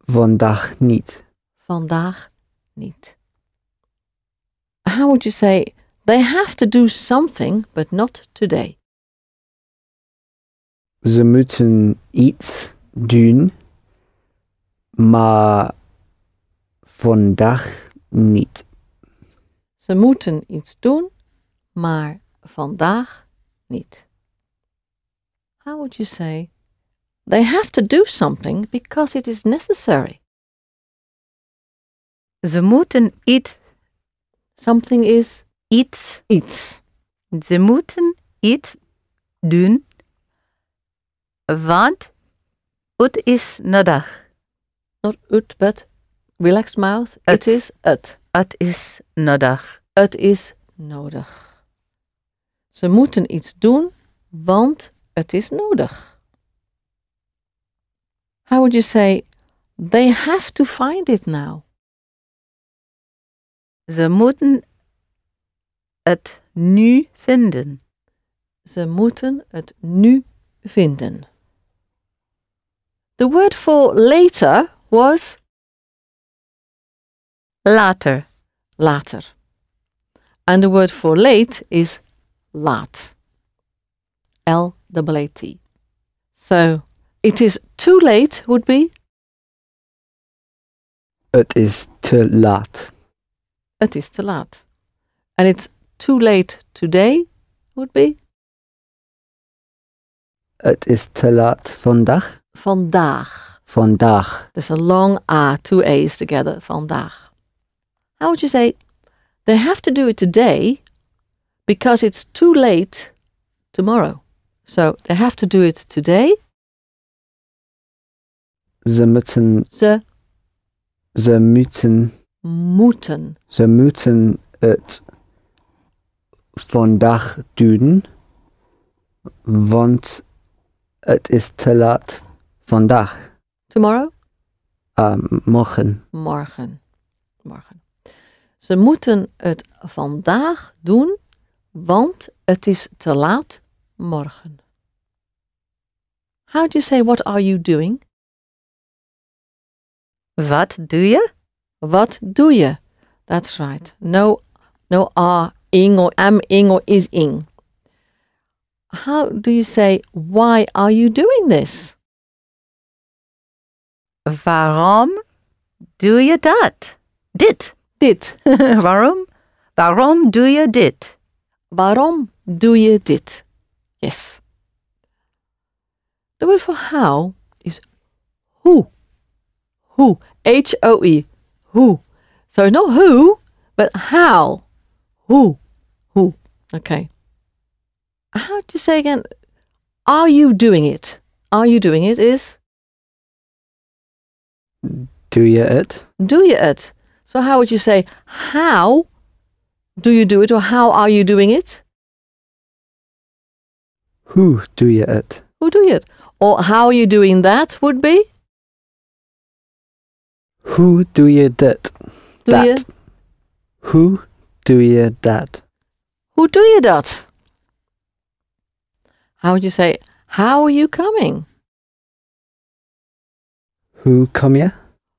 Speaker 3: Vandaag niet.
Speaker 1: Vandaag niet. How would you say, they have to do something, but not today?
Speaker 3: Ze moeten iets doen, maar vandaag niet.
Speaker 1: Ze moeten iets doen, maar vandaag niet. How would you say, they have to do something because it is necessary?
Speaker 2: Ze moeten iets.
Speaker 1: Something is
Speaker 2: Iets.
Speaker 1: iets.
Speaker 2: Ze moeten iets doen, want het is nodig.
Speaker 1: Not ut, but relaxed mouth. It is het.
Speaker 2: Het is nodig.
Speaker 1: Het is nodig. Ze moeten iets doen, want het is nodig. How would you say, they have to find it now?
Speaker 2: Ze moeten het nu vinden.
Speaker 1: Ze moeten het nu vinden. The word for later was
Speaker 2: Later.
Speaker 1: later. And the word for late is laat. L-A-T. So, it is too late would be?
Speaker 3: Het is te laat.
Speaker 1: het is te laat. And it's too late today would be?
Speaker 3: Het is te laat vandaag.
Speaker 1: Vandaag.
Speaker 3: Vandaag.
Speaker 1: There's a long A, two A's together. Vandaag. How would you say, they have to do it today because it's too late tomorrow. So they have to do it today.
Speaker 3: Ze moeten het vandaag doen, want het is te laat vandaag.
Speaker 1: Tomorrow?
Speaker 3: Morgen.
Speaker 1: Morgen. Ze moeten het vandaag doen, want het is te laat morgen. How do you say, what are you doing?
Speaker 2: Wat doe je?
Speaker 1: Wat doe je? That's right. No are, ing or am ing or is ing. How do you say, why are you doing this?
Speaker 2: Waarom doe je dat? Dit. Waarom doe je dit?
Speaker 1: Waarom doe je dit? Yes. The word for how is who. Who. H-O-E. Who. So not who, but how. Who. Okay. How do you say again? Are you doing it? Are you doing it is?
Speaker 3: Doe je het?
Speaker 1: Do you it? So how would you say, how do you do it, or how are you doing it?
Speaker 3: Hoe doe je het?
Speaker 1: Hoe doe je het? Or how are you doing that would be?
Speaker 3: Hoe doe je dit?
Speaker 1: Doe je?
Speaker 3: Hoe doe je dat?
Speaker 1: Hoe doe je dat? How would you say, how are you coming?
Speaker 3: Hoe kom je?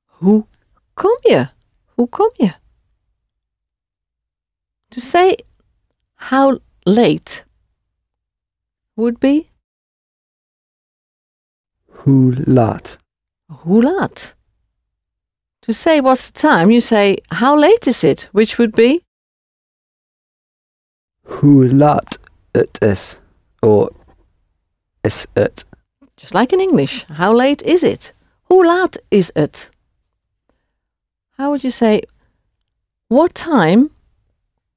Speaker 1: Hoe kom je? Hoe kom je? To say how late would be?
Speaker 3: Hoe laat?
Speaker 1: Hoe laat? To say what's the time, you say, how late is it? Which would be?
Speaker 3: Hoe laat het is. Or is het.
Speaker 1: Just like in English, how late is it? Hoe laat is het? How would you say, what time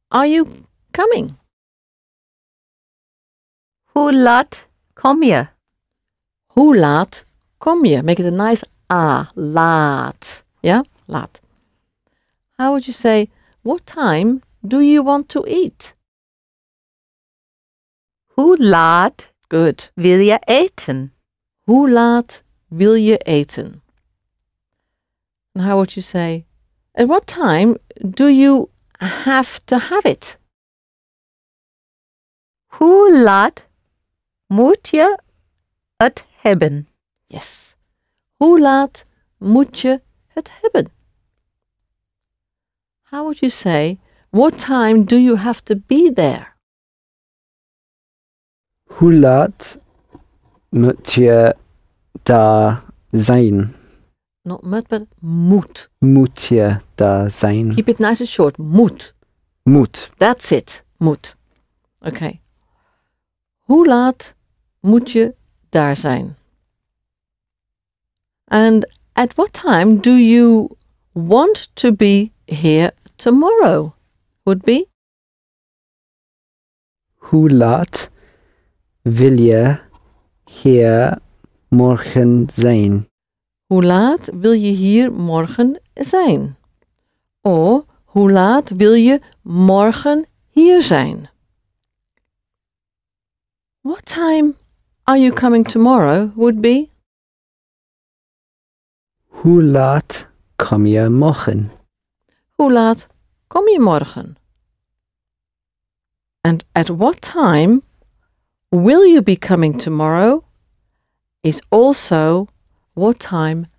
Speaker 1: are you coming?
Speaker 2: Hoe laat kom je?
Speaker 1: Hoe laat kom je? Make it a nice A, laat. Yeah, laat. How would you say, what time do you want to eat?
Speaker 2: Hoe laat
Speaker 1: Good.
Speaker 2: wil je eten?
Speaker 1: Hoe laat wil je eten? And how would you say, at what time do you have to have it?
Speaker 2: Hoe laat moet je het hebben?
Speaker 1: Yes. Hoe laat moet je het hebben? How would you say, what time do you have to be there?
Speaker 3: Hoe laat moet je daar zijn?
Speaker 1: Not moet, but moet.
Speaker 3: Moet je daar zijn?
Speaker 1: Keep it nice and short. Moet.
Speaker 3: Moet.
Speaker 1: That's it. Moet. Okay. Hoe laat moet je daar zijn? And at what time do you want to be here tomorrow? Would be?
Speaker 3: Hoe laat wil je hier morgen zijn?
Speaker 1: Hoe laat wil je hier morgen zijn? Of hoe laat wil je morgen hier zijn? What time are you coming tomorrow would be?
Speaker 3: Hoe laat kom je morgen?
Speaker 1: Hoe laat kom je morgen? And at what time will you be coming tomorrow is also what time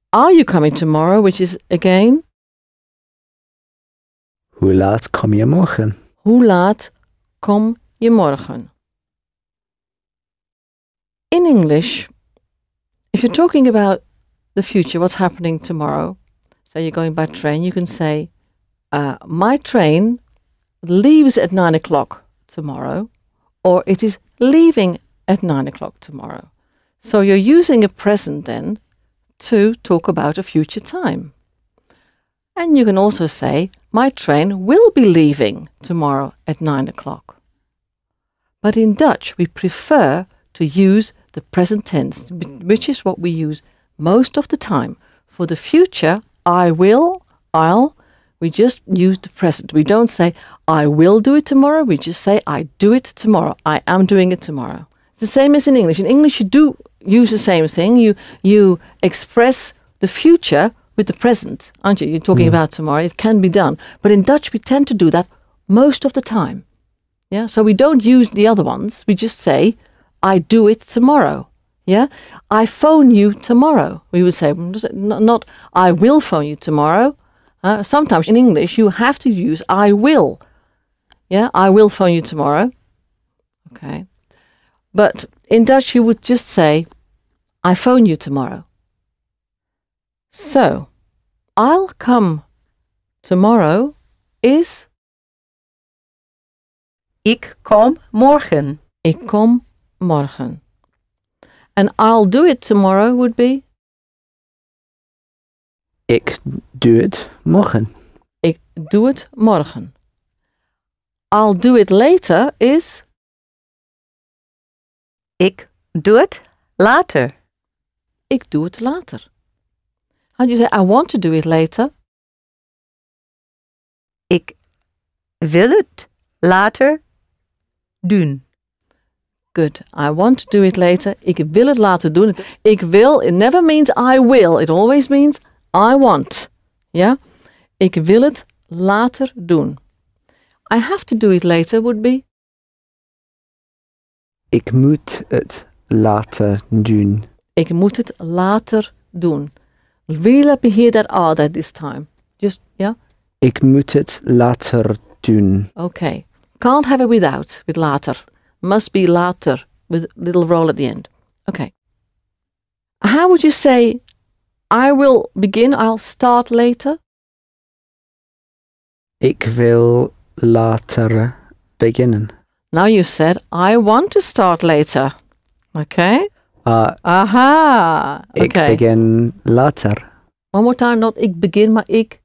Speaker 1: are you coming tomorrow, which is again,
Speaker 3: Hoe laat kom je morgen?
Speaker 1: hoe laat kom je morgen? In English, if you're talking about the future, what's happening tomorrow, so you're going by train, you can say, my train leaves at 9 o'clock tomorrow, or it is leaving at 9 o'clock tomorrow. So you're using a present then to talk about a future time. And you can also say, my train will be leaving tomorrow at 9 o'clock. But in Dutch, we prefer to use the present tense, which is what we use most of the time. For the future, I will, I'll, we just use the present. We don't say, I will do it tomorrow. We just say, I do it tomorrow. I am doing it tomorrow. It's the same as in English. In English, you do use the same thing. You express the future with the present, aren't you? You're talking about tomorrow. It can be done. But in Dutch, we tend to do that most of the time. Yeah. So we don't use the other ones. We just say, I do it tomorrow. Yeah. I phone you tomorrow. We would say, not I will phone you tomorrow. Sometimes in English, you have to use I will. Yeah. I will phone you tomorrow. Okay. But in Dutch, you would just say, I phone you tomorrow. So, I'll come tomorrow is...
Speaker 2: Ik kom morgen.
Speaker 1: Ik kom morgen. And I'll do it tomorrow would be...
Speaker 3: Ik doe het morgen.
Speaker 1: Ik doe het morgen. I'll do it later is...
Speaker 2: Ik doe het later.
Speaker 1: Ik doe het later. How do you say, I want to do it later?
Speaker 2: Ik wil het later doen.
Speaker 1: Good. I want to do it later. Ik wil het later doen. Ik wil, it never means I will. It always means I want. Yeah? Ik wil het later doen. I have to do it later would be...
Speaker 3: Ik moet het later doen.
Speaker 1: Ik moet het later doen. Really let me hear that R that this time. Just, yeah?
Speaker 3: Ik moet het later doen.
Speaker 1: Okay. Can't have it without, with later. Must be later, with a little roll at the end. Okay. How would you say, I will begin, I'll start later?
Speaker 3: Ik wil later beginnen.
Speaker 1: Now you said, I want to start later. Okay? Aha!
Speaker 3: Ik
Speaker 1: Okay.
Speaker 3: begin later.
Speaker 1: One more time, not ik begin, maar ik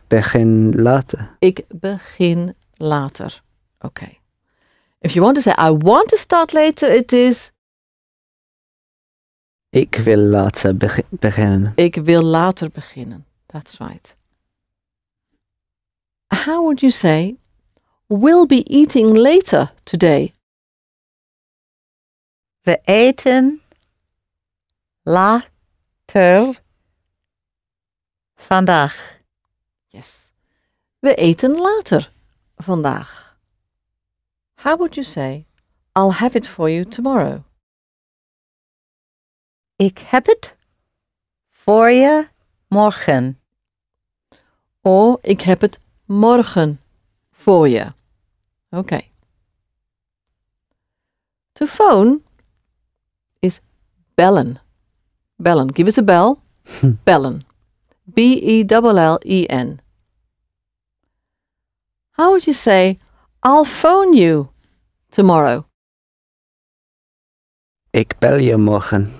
Speaker 3: begin later.
Speaker 1: Ik begin later. Okay. If you want to say, I want to start later, it is...
Speaker 3: Ik wil later beginnen.
Speaker 1: Ik wil later beginnen. That's right. How would you say, we'll be eating later today?
Speaker 2: We eten later vandaag.
Speaker 1: Yes. We eten later vandaag. How would you say, I'll have it for you tomorrow?
Speaker 2: Ik heb het voor je morgen.
Speaker 1: Or ik heb het morgen voor je. Okay. To phone is bellen. Bellen. Give us a bell. Bellen. B-E-L-L-E-N. How would you say, I'll phone you tomorrow?
Speaker 3: Ik bel je morgen.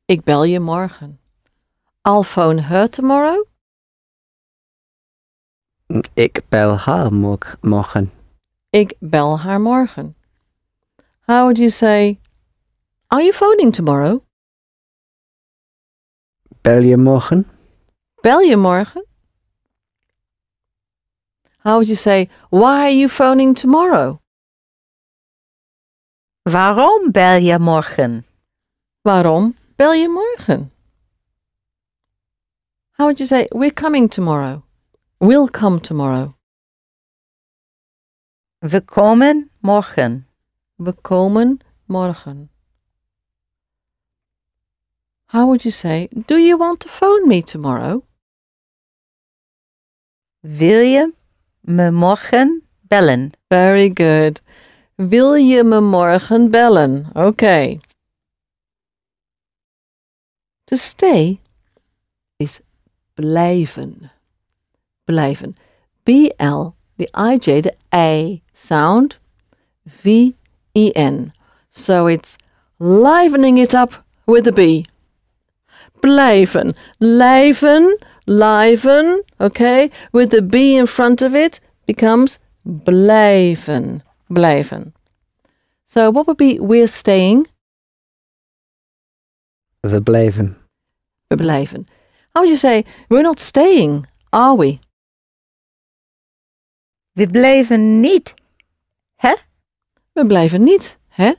Speaker 1: Ik bel je morgen. I'll phone her tomorrow?
Speaker 3: Ik bel haar morgen.
Speaker 1: Ik bel haar morgen. How would you say, are you phoning tomorrow?
Speaker 3: Bel je morgen?
Speaker 1: Bel je morgen? How would you say, why are you phoning tomorrow?
Speaker 2: Waarom bel je morgen?
Speaker 1: Waarom bel je morgen? How would you say, we're coming tomorrow? We'll come tomorrow.
Speaker 2: We komen morgen.
Speaker 1: We komen morgen. How would you say, do you want to phone me tomorrow?
Speaker 2: Wil je me morgen bellen?
Speaker 1: Very good. Wil je me morgen bellen? Okay. To stay is blijven. blijven. B-L, the I-J, the A sound, V-E-N. So it's livening it up with the B. Blijven, liven, okay, with the B in front of it becomes blijven, blijven. So what would be we're staying?
Speaker 3: We blijven.
Speaker 1: We blijven. How would you say we're not staying, are we?
Speaker 2: We blijven niet, hè?
Speaker 1: We blijven niet, hè?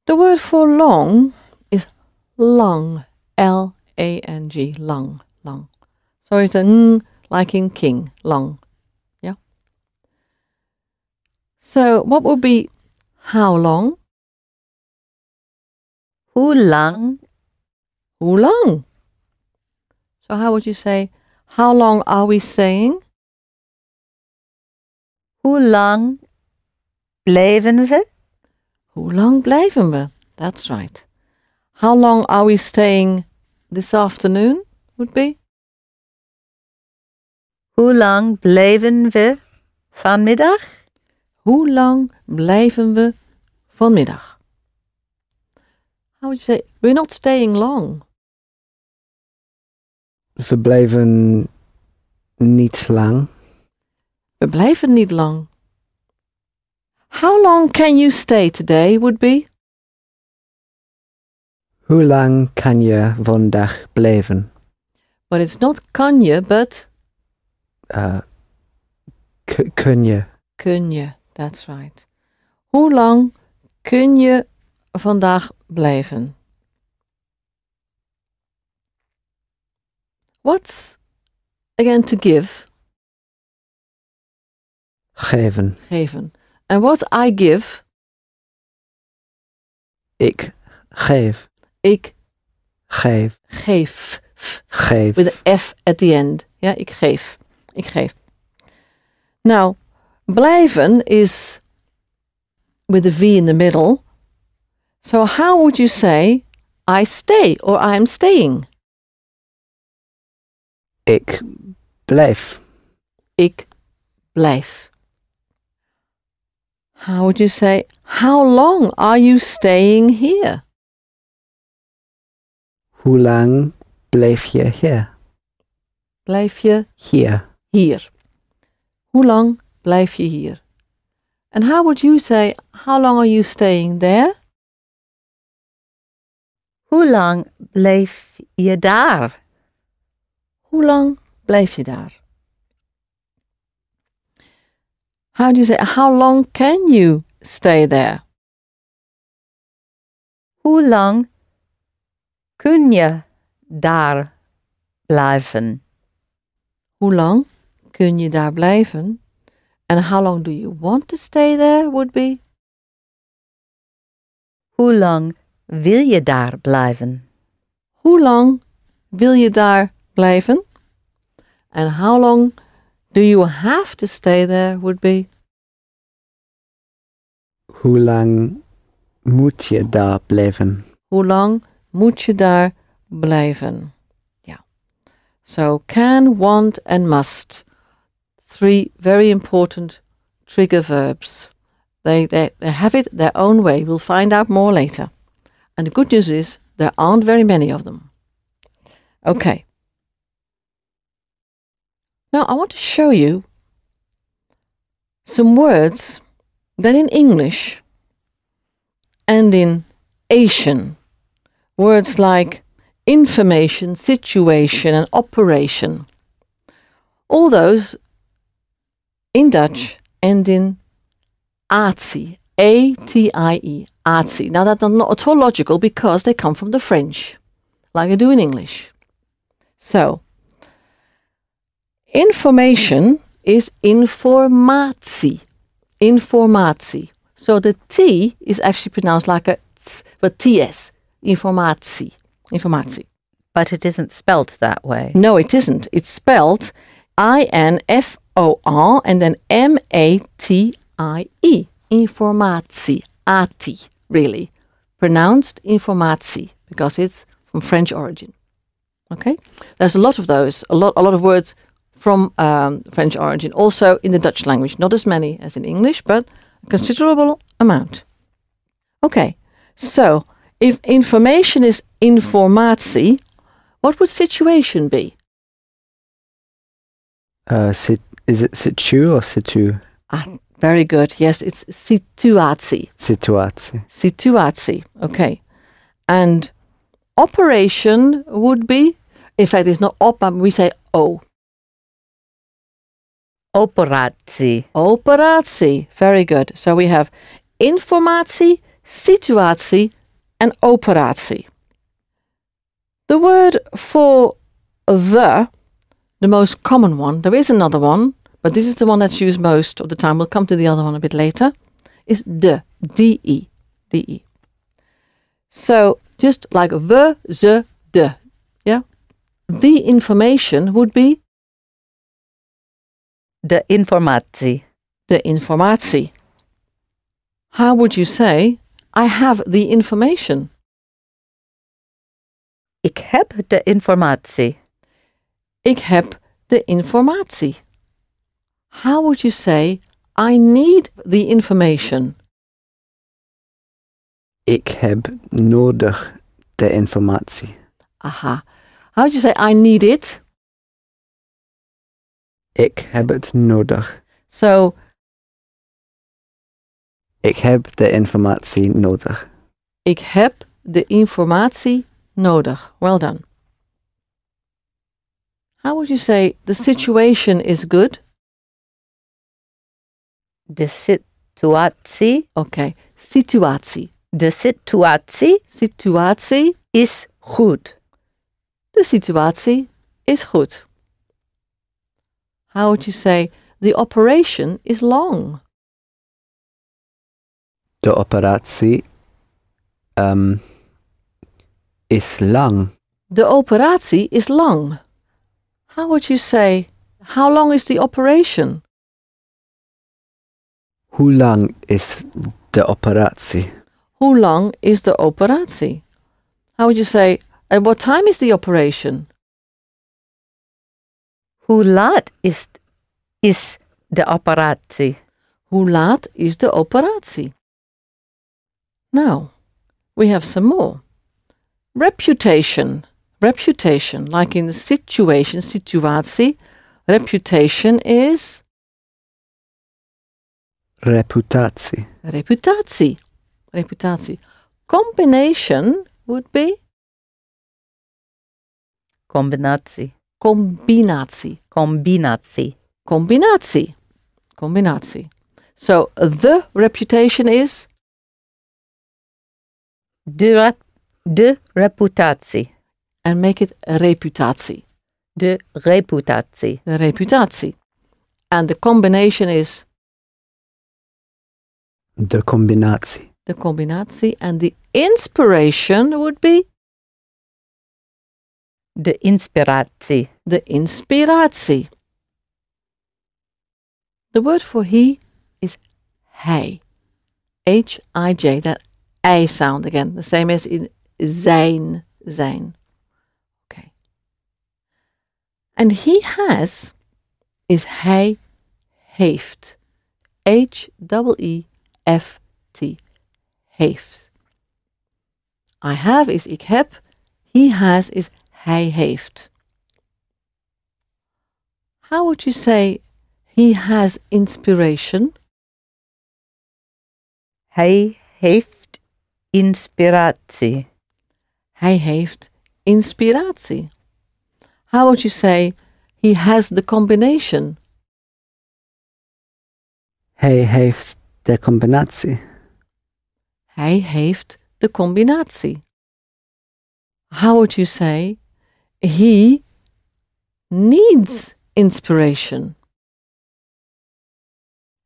Speaker 1: The word for long is lang, L-A-N-G, lang, lang. So it's a ng like in king, lang, yeah? So what would be how long?
Speaker 2: Hoe lang?
Speaker 1: Hoe lang? So how would you say, how long are we staying?
Speaker 2: Hoe lang blijven we?
Speaker 1: Hoe lang blijven we? That's right. How long are we staying this afternoon would be?
Speaker 2: Hoe lang blijven we vanmiddag?
Speaker 1: Hoe lang blijven we vanmiddag? How would you say, we're not staying long.
Speaker 3: We blijven niet lang.
Speaker 1: We blijven niet lang. How long can you stay today would be?
Speaker 3: Hoe lang kan je vandaag blijven?
Speaker 1: But it's not kan je, but
Speaker 3: Kun je.
Speaker 1: kun je. That's right. Hoe lang kun je vandaag blijven? What's again to give?
Speaker 3: Geven.
Speaker 1: Geven. And what's I give?
Speaker 3: Ik geef.
Speaker 1: Ik
Speaker 3: Geef.
Speaker 1: geef.
Speaker 3: Geef.
Speaker 1: With an F at the end. Ja, ik geef. Ik geef. Now, blijven is with a V in the middle. So how would you say I stay or I'm staying?
Speaker 3: Ik blijf.
Speaker 1: Ik blijf. How would you say, how long are you staying here?
Speaker 3: Hoe lang blijf je hier?
Speaker 1: Blijf je
Speaker 3: Hier.
Speaker 1: hier? Hoe lang blijf je hier? And how would you say, how long are you staying there?
Speaker 2: Hoe lang blijf je daar?
Speaker 1: Hoe lang blijf je daar? How do you say, how long can you stay there?
Speaker 2: Hoe lang kun je daar blijven?
Speaker 1: Hoe lang kun je daar blijven? And how long do you want to stay there would be?
Speaker 2: Hoe lang wil je daar blijven?
Speaker 1: Hoe lang wil je daar blijven? And how long do you have to stay there would be?
Speaker 3: Hoe lang moet je daar blijven?
Speaker 1: Hoe lang moet je daar blijven? Yeah. So can, want and must. 3 very important trigger verbs. They have it their own way. We'll find out more later. And the good news is there aren't very many of them. Okay. Now I want to show you some words that in English and in Asian, words like information, situation and operation, all those in Dutch end in atie, A-T-I-E, atie. Now that's not at all logical because they come from the French, like they do in English. So, information is informatie. Informatie. So the T is actually pronounced like a T, but T-S. Informatie. Informatie.
Speaker 2: But it isn't spelt that way.
Speaker 1: No, it isn't. It's spelled I-N-F-O-R and then M-A-T-I-E. Informatie. Ati, really. Pronounced informatie because it's from French origin. Okay? There's a lot of those, a lot of words from French origin, also in the Dutch language. Not as many as in English, but a considerable amount. Okay, so if information is informatie, what would situation be?
Speaker 3: Is it situ or situ?
Speaker 1: Ah, very good. Yes, it's situatie.
Speaker 3: Situatie.
Speaker 1: Situatie. Okay. And operation would be, in fact, it's not op, but we say o.
Speaker 2: Operatie.
Speaker 1: Operatie. Very good. So we have informatie, situatie, and operatie. The word for the most common one, there is another one, but this is the one that's used most of the time. We'll come to the other one a bit later, is de, D-E, D-E. So just like we, ze, de, yeah? The information would be
Speaker 2: De informatie.
Speaker 1: the informatie. How would you say, I have the information?
Speaker 2: Ik heb de informatie.
Speaker 1: Ik heb de informatie. How would you say, I need the information?
Speaker 3: Ik heb nodig de informatie.
Speaker 1: Aha. How would you say, I need it?
Speaker 3: Ik heb het nodig.
Speaker 1: So,
Speaker 3: Ik heb de informatie nodig.
Speaker 1: ik heb de informatie nodig. Well done. How would you say, the situation is good?
Speaker 2: De situatie.
Speaker 1: Okay. Situatie.
Speaker 2: De situatie
Speaker 1: Situatie.
Speaker 2: is goed.
Speaker 1: De situatie is goed. How would you say, the operation is long?
Speaker 3: De operatie is lang.
Speaker 1: De operatie is lang. How would you say, how long is the operation?
Speaker 3: Hoe lang is de operatie?
Speaker 1: Hoe lang is de operatie? How would you say, at what time is the operation?
Speaker 2: Hoe laat is de operatie?
Speaker 1: Hoe laat is de operatie? Now, we have some more. Reputation. Reputation, like in the situation, situatie. Reputation is
Speaker 3: Reputatie.
Speaker 1: reputatie. Reputatie. Combination would be
Speaker 2: Combinatie.
Speaker 1: combinatie.
Speaker 2: Combinatie.
Speaker 1: Combinatie. Combinatie. So the reputation is
Speaker 2: De reputatie.
Speaker 1: and make it reputatie.
Speaker 2: De reputatie.
Speaker 1: The reputatie. And the combination is
Speaker 3: De combinatie.
Speaker 1: the combinatie. And the inspiration would be
Speaker 2: De inspiratie.
Speaker 1: the inspiratie. The word for he is hij. H-I-J, that I sound again, the same as in zijn, zijn. Okay. And he has is hij heeft. H-E-E-F-T. Heeft. I have is ik heb. He has is hij heeft. How would you say he has inspiration?
Speaker 2: Hij heeft inspiratie.
Speaker 1: Hij heeft inspiratie. How would you say he has the combination?
Speaker 3: Hij heeft de combinatie.
Speaker 1: Hij heeft de combinatie. How would you say he needs inspiration?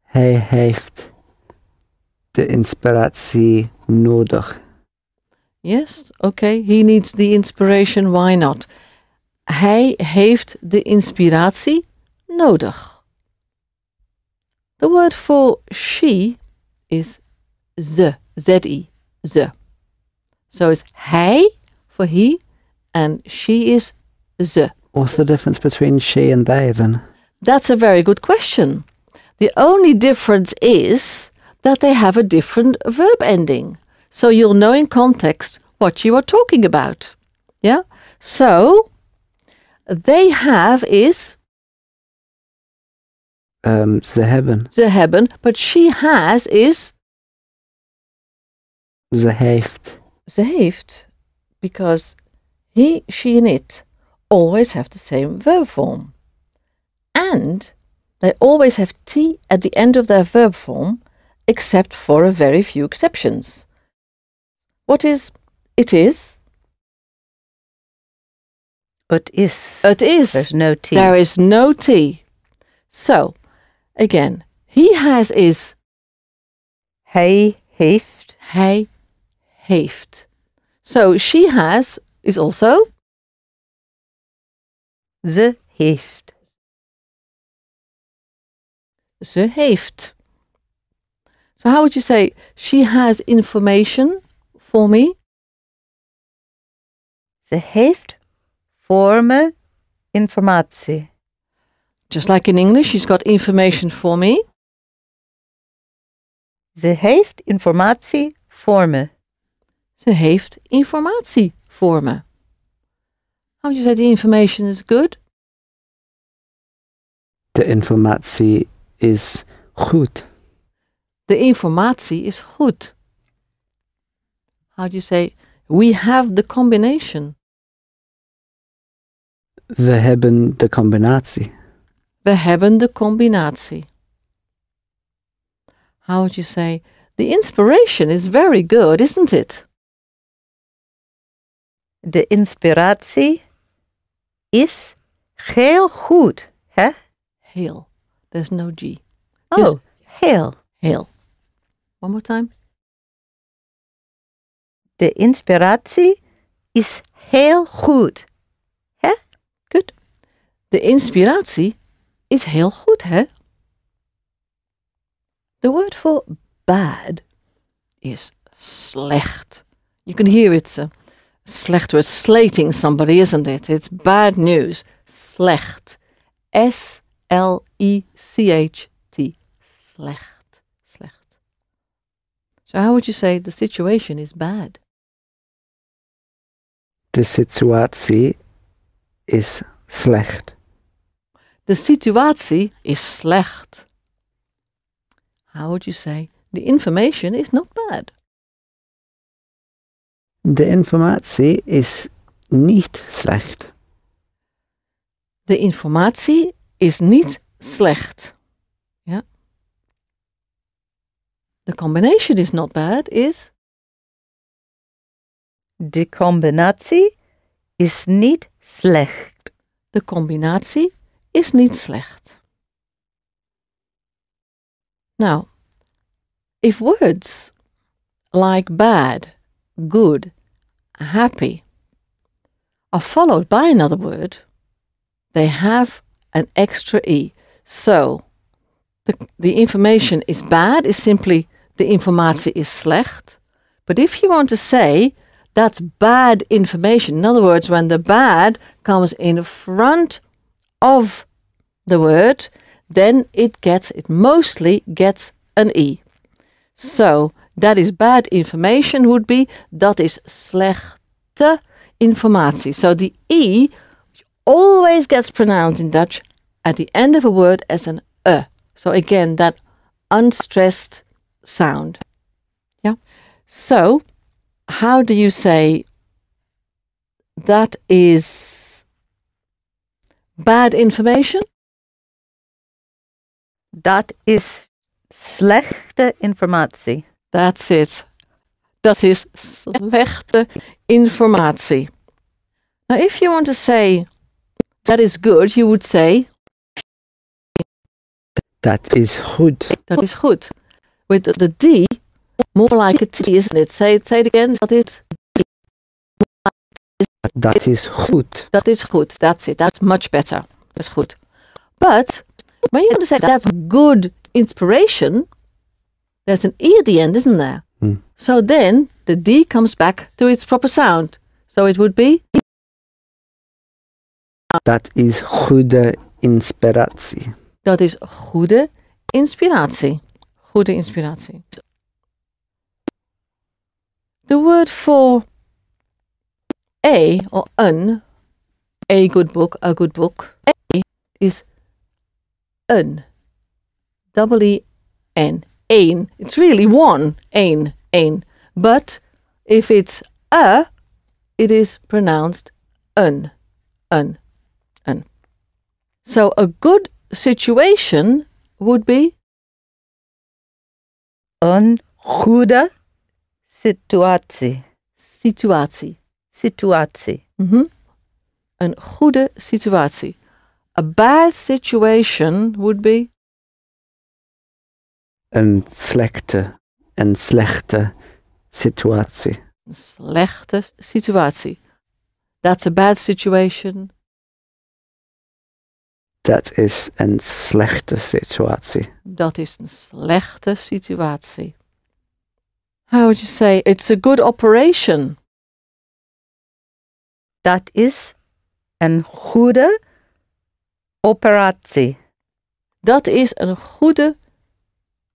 Speaker 3: Hij heeft de inspiratie nodig.
Speaker 1: Yes, okay. He needs the inspiration. Why not? Hij heeft de inspiratie nodig. The word for she is ze, Z-E, ze. So it's hij for he and she is ze.
Speaker 3: What's the difference between she and they then?
Speaker 1: That's a very good question. The only difference is that they have a different verb ending. So you'll know in context what you are talking about. Yeah? So, they have is
Speaker 3: Ze hebben.
Speaker 1: ze hebben, but she has is
Speaker 3: Ze heeft.
Speaker 1: ze heeft. Because he, she and it always have the same verb form. And they always have T at the end of their verb form, except for a very few exceptions. What is it is?
Speaker 2: Het is.
Speaker 1: It is.
Speaker 2: There's no T.
Speaker 1: There is no T. So, again, he has is
Speaker 2: Hij heeft.
Speaker 1: hij heeft. So, she has is also
Speaker 2: Ze heeft.
Speaker 1: ze heeft. So, how would you say she has information for me?
Speaker 2: Ze heeft voor me informatie.
Speaker 1: Just like in English, she's got information for me.
Speaker 2: Ze heeft informatie voor me.
Speaker 1: Ze heeft informatie voor me. How would you say the information is good?
Speaker 3: De informatie is goed.
Speaker 1: De informatie is goed. How do you say we have the combination?
Speaker 3: We hebben de combinatie.
Speaker 1: We hebben de combinatie. How would you say the inspiration is very good, isn't it?
Speaker 2: De inspiratie is heel goed, hè?
Speaker 1: Heel. There's no G.
Speaker 2: Oh,
Speaker 1: Just
Speaker 2: heel.
Speaker 1: heel. One more time.
Speaker 2: De inspiratie is heel goed, hè?
Speaker 1: Good. De inspiratie is heel goed, hè? The word for bad is slecht. You can hear it's a slecht word, slating somebody, isn't it? It's bad news. Slecht. S-L-E-C-H-T. Slecht. Slecht. So how would you say the situation is bad?
Speaker 3: De situatie is slecht.
Speaker 1: De situatie is slecht. How would you say the information is not bad?
Speaker 3: De informatie is niet slecht.
Speaker 1: De informatie is niet slecht. Ja. The combination is not bad is
Speaker 2: De combinatie is niet slecht.
Speaker 1: de combinatie is niet slecht. Now, if words like bad, good, happy are followed by another word, they have an extra E. So, the information is bad is simply the informatie is slecht. But if you want to say that's bad information, in other words, when the bad comes in front of the word, then it mostly gets an E. So, that is bad information would be, dat is slechte informatie. So the E always gets pronounced in Dutch at the end of a word as an E. So again, that unstressed sound. Yeah. So, how do you say that is bad information?
Speaker 2: Dat is slechte informatie.
Speaker 1: That's it. Dat is slechte informatie. Now, if you want to say that is good, you would say
Speaker 3: Dat is goed.
Speaker 1: dat is goed. With the D, more like a T, isn't it? Say it again. Dat is
Speaker 3: goed.
Speaker 1: Dat is goed. That's it. That's much better. That's goed. But when you want to say that's good inspiration, there's an E at the end, isn't there? So then the D comes back to its proper sound. So it would be
Speaker 3: Dat is goede inspiratie.
Speaker 1: Dat is goede inspiratie. Goede inspiratie. The word for a or a good book, a good book, is een. E-E-N. Een. It's really one. Een. But if it's a, it is pronounced een. So a good situation would be
Speaker 2: Een goede situatie.
Speaker 1: Situatie. Een goede situatie. A bad situation would be
Speaker 3: Een slechte situatie.
Speaker 1: een slechte situatie. That's a bad situation.
Speaker 3: Dat is een slechte situatie.
Speaker 1: Dat is een slechte situatie. How would you say it's a good operation?
Speaker 2: Dat is een goede operatie.
Speaker 1: Dat is een goede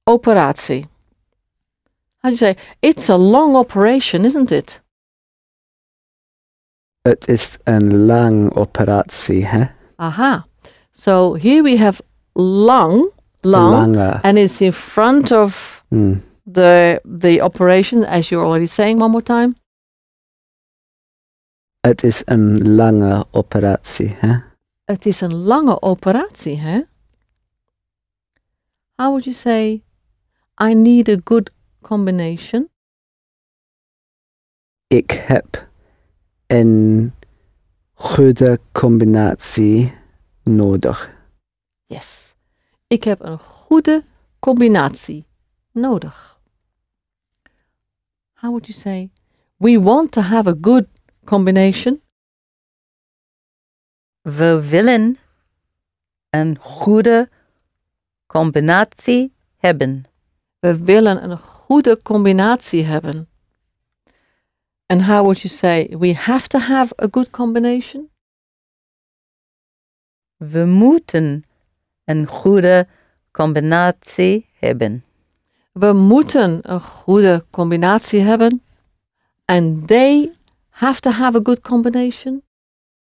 Speaker 1: operatie. How do you say it's a long operation, isn't it?
Speaker 3: Het is een lang operatie, hè?
Speaker 1: Aha. So here we have long,
Speaker 3: Lange.
Speaker 1: and it's in front of the operation, as you're already saying one more time.
Speaker 3: Het is een lange operatie, hè?
Speaker 1: Het is een lange operatie, hè? How would you say I need a good combination?
Speaker 3: Ik heb een goede combinatie nodig.
Speaker 1: Yes. Ik heb een goede combinatie nodig. How would you say we want to have a good combination?
Speaker 2: We willen een goede combinatie hebben.
Speaker 1: We willen een goede combinatie hebben. And how would you say we have to have a good combination?
Speaker 2: We moeten een goede combinatie hebben.
Speaker 1: We moeten een goede combinatie hebben. And they have to have a good combination.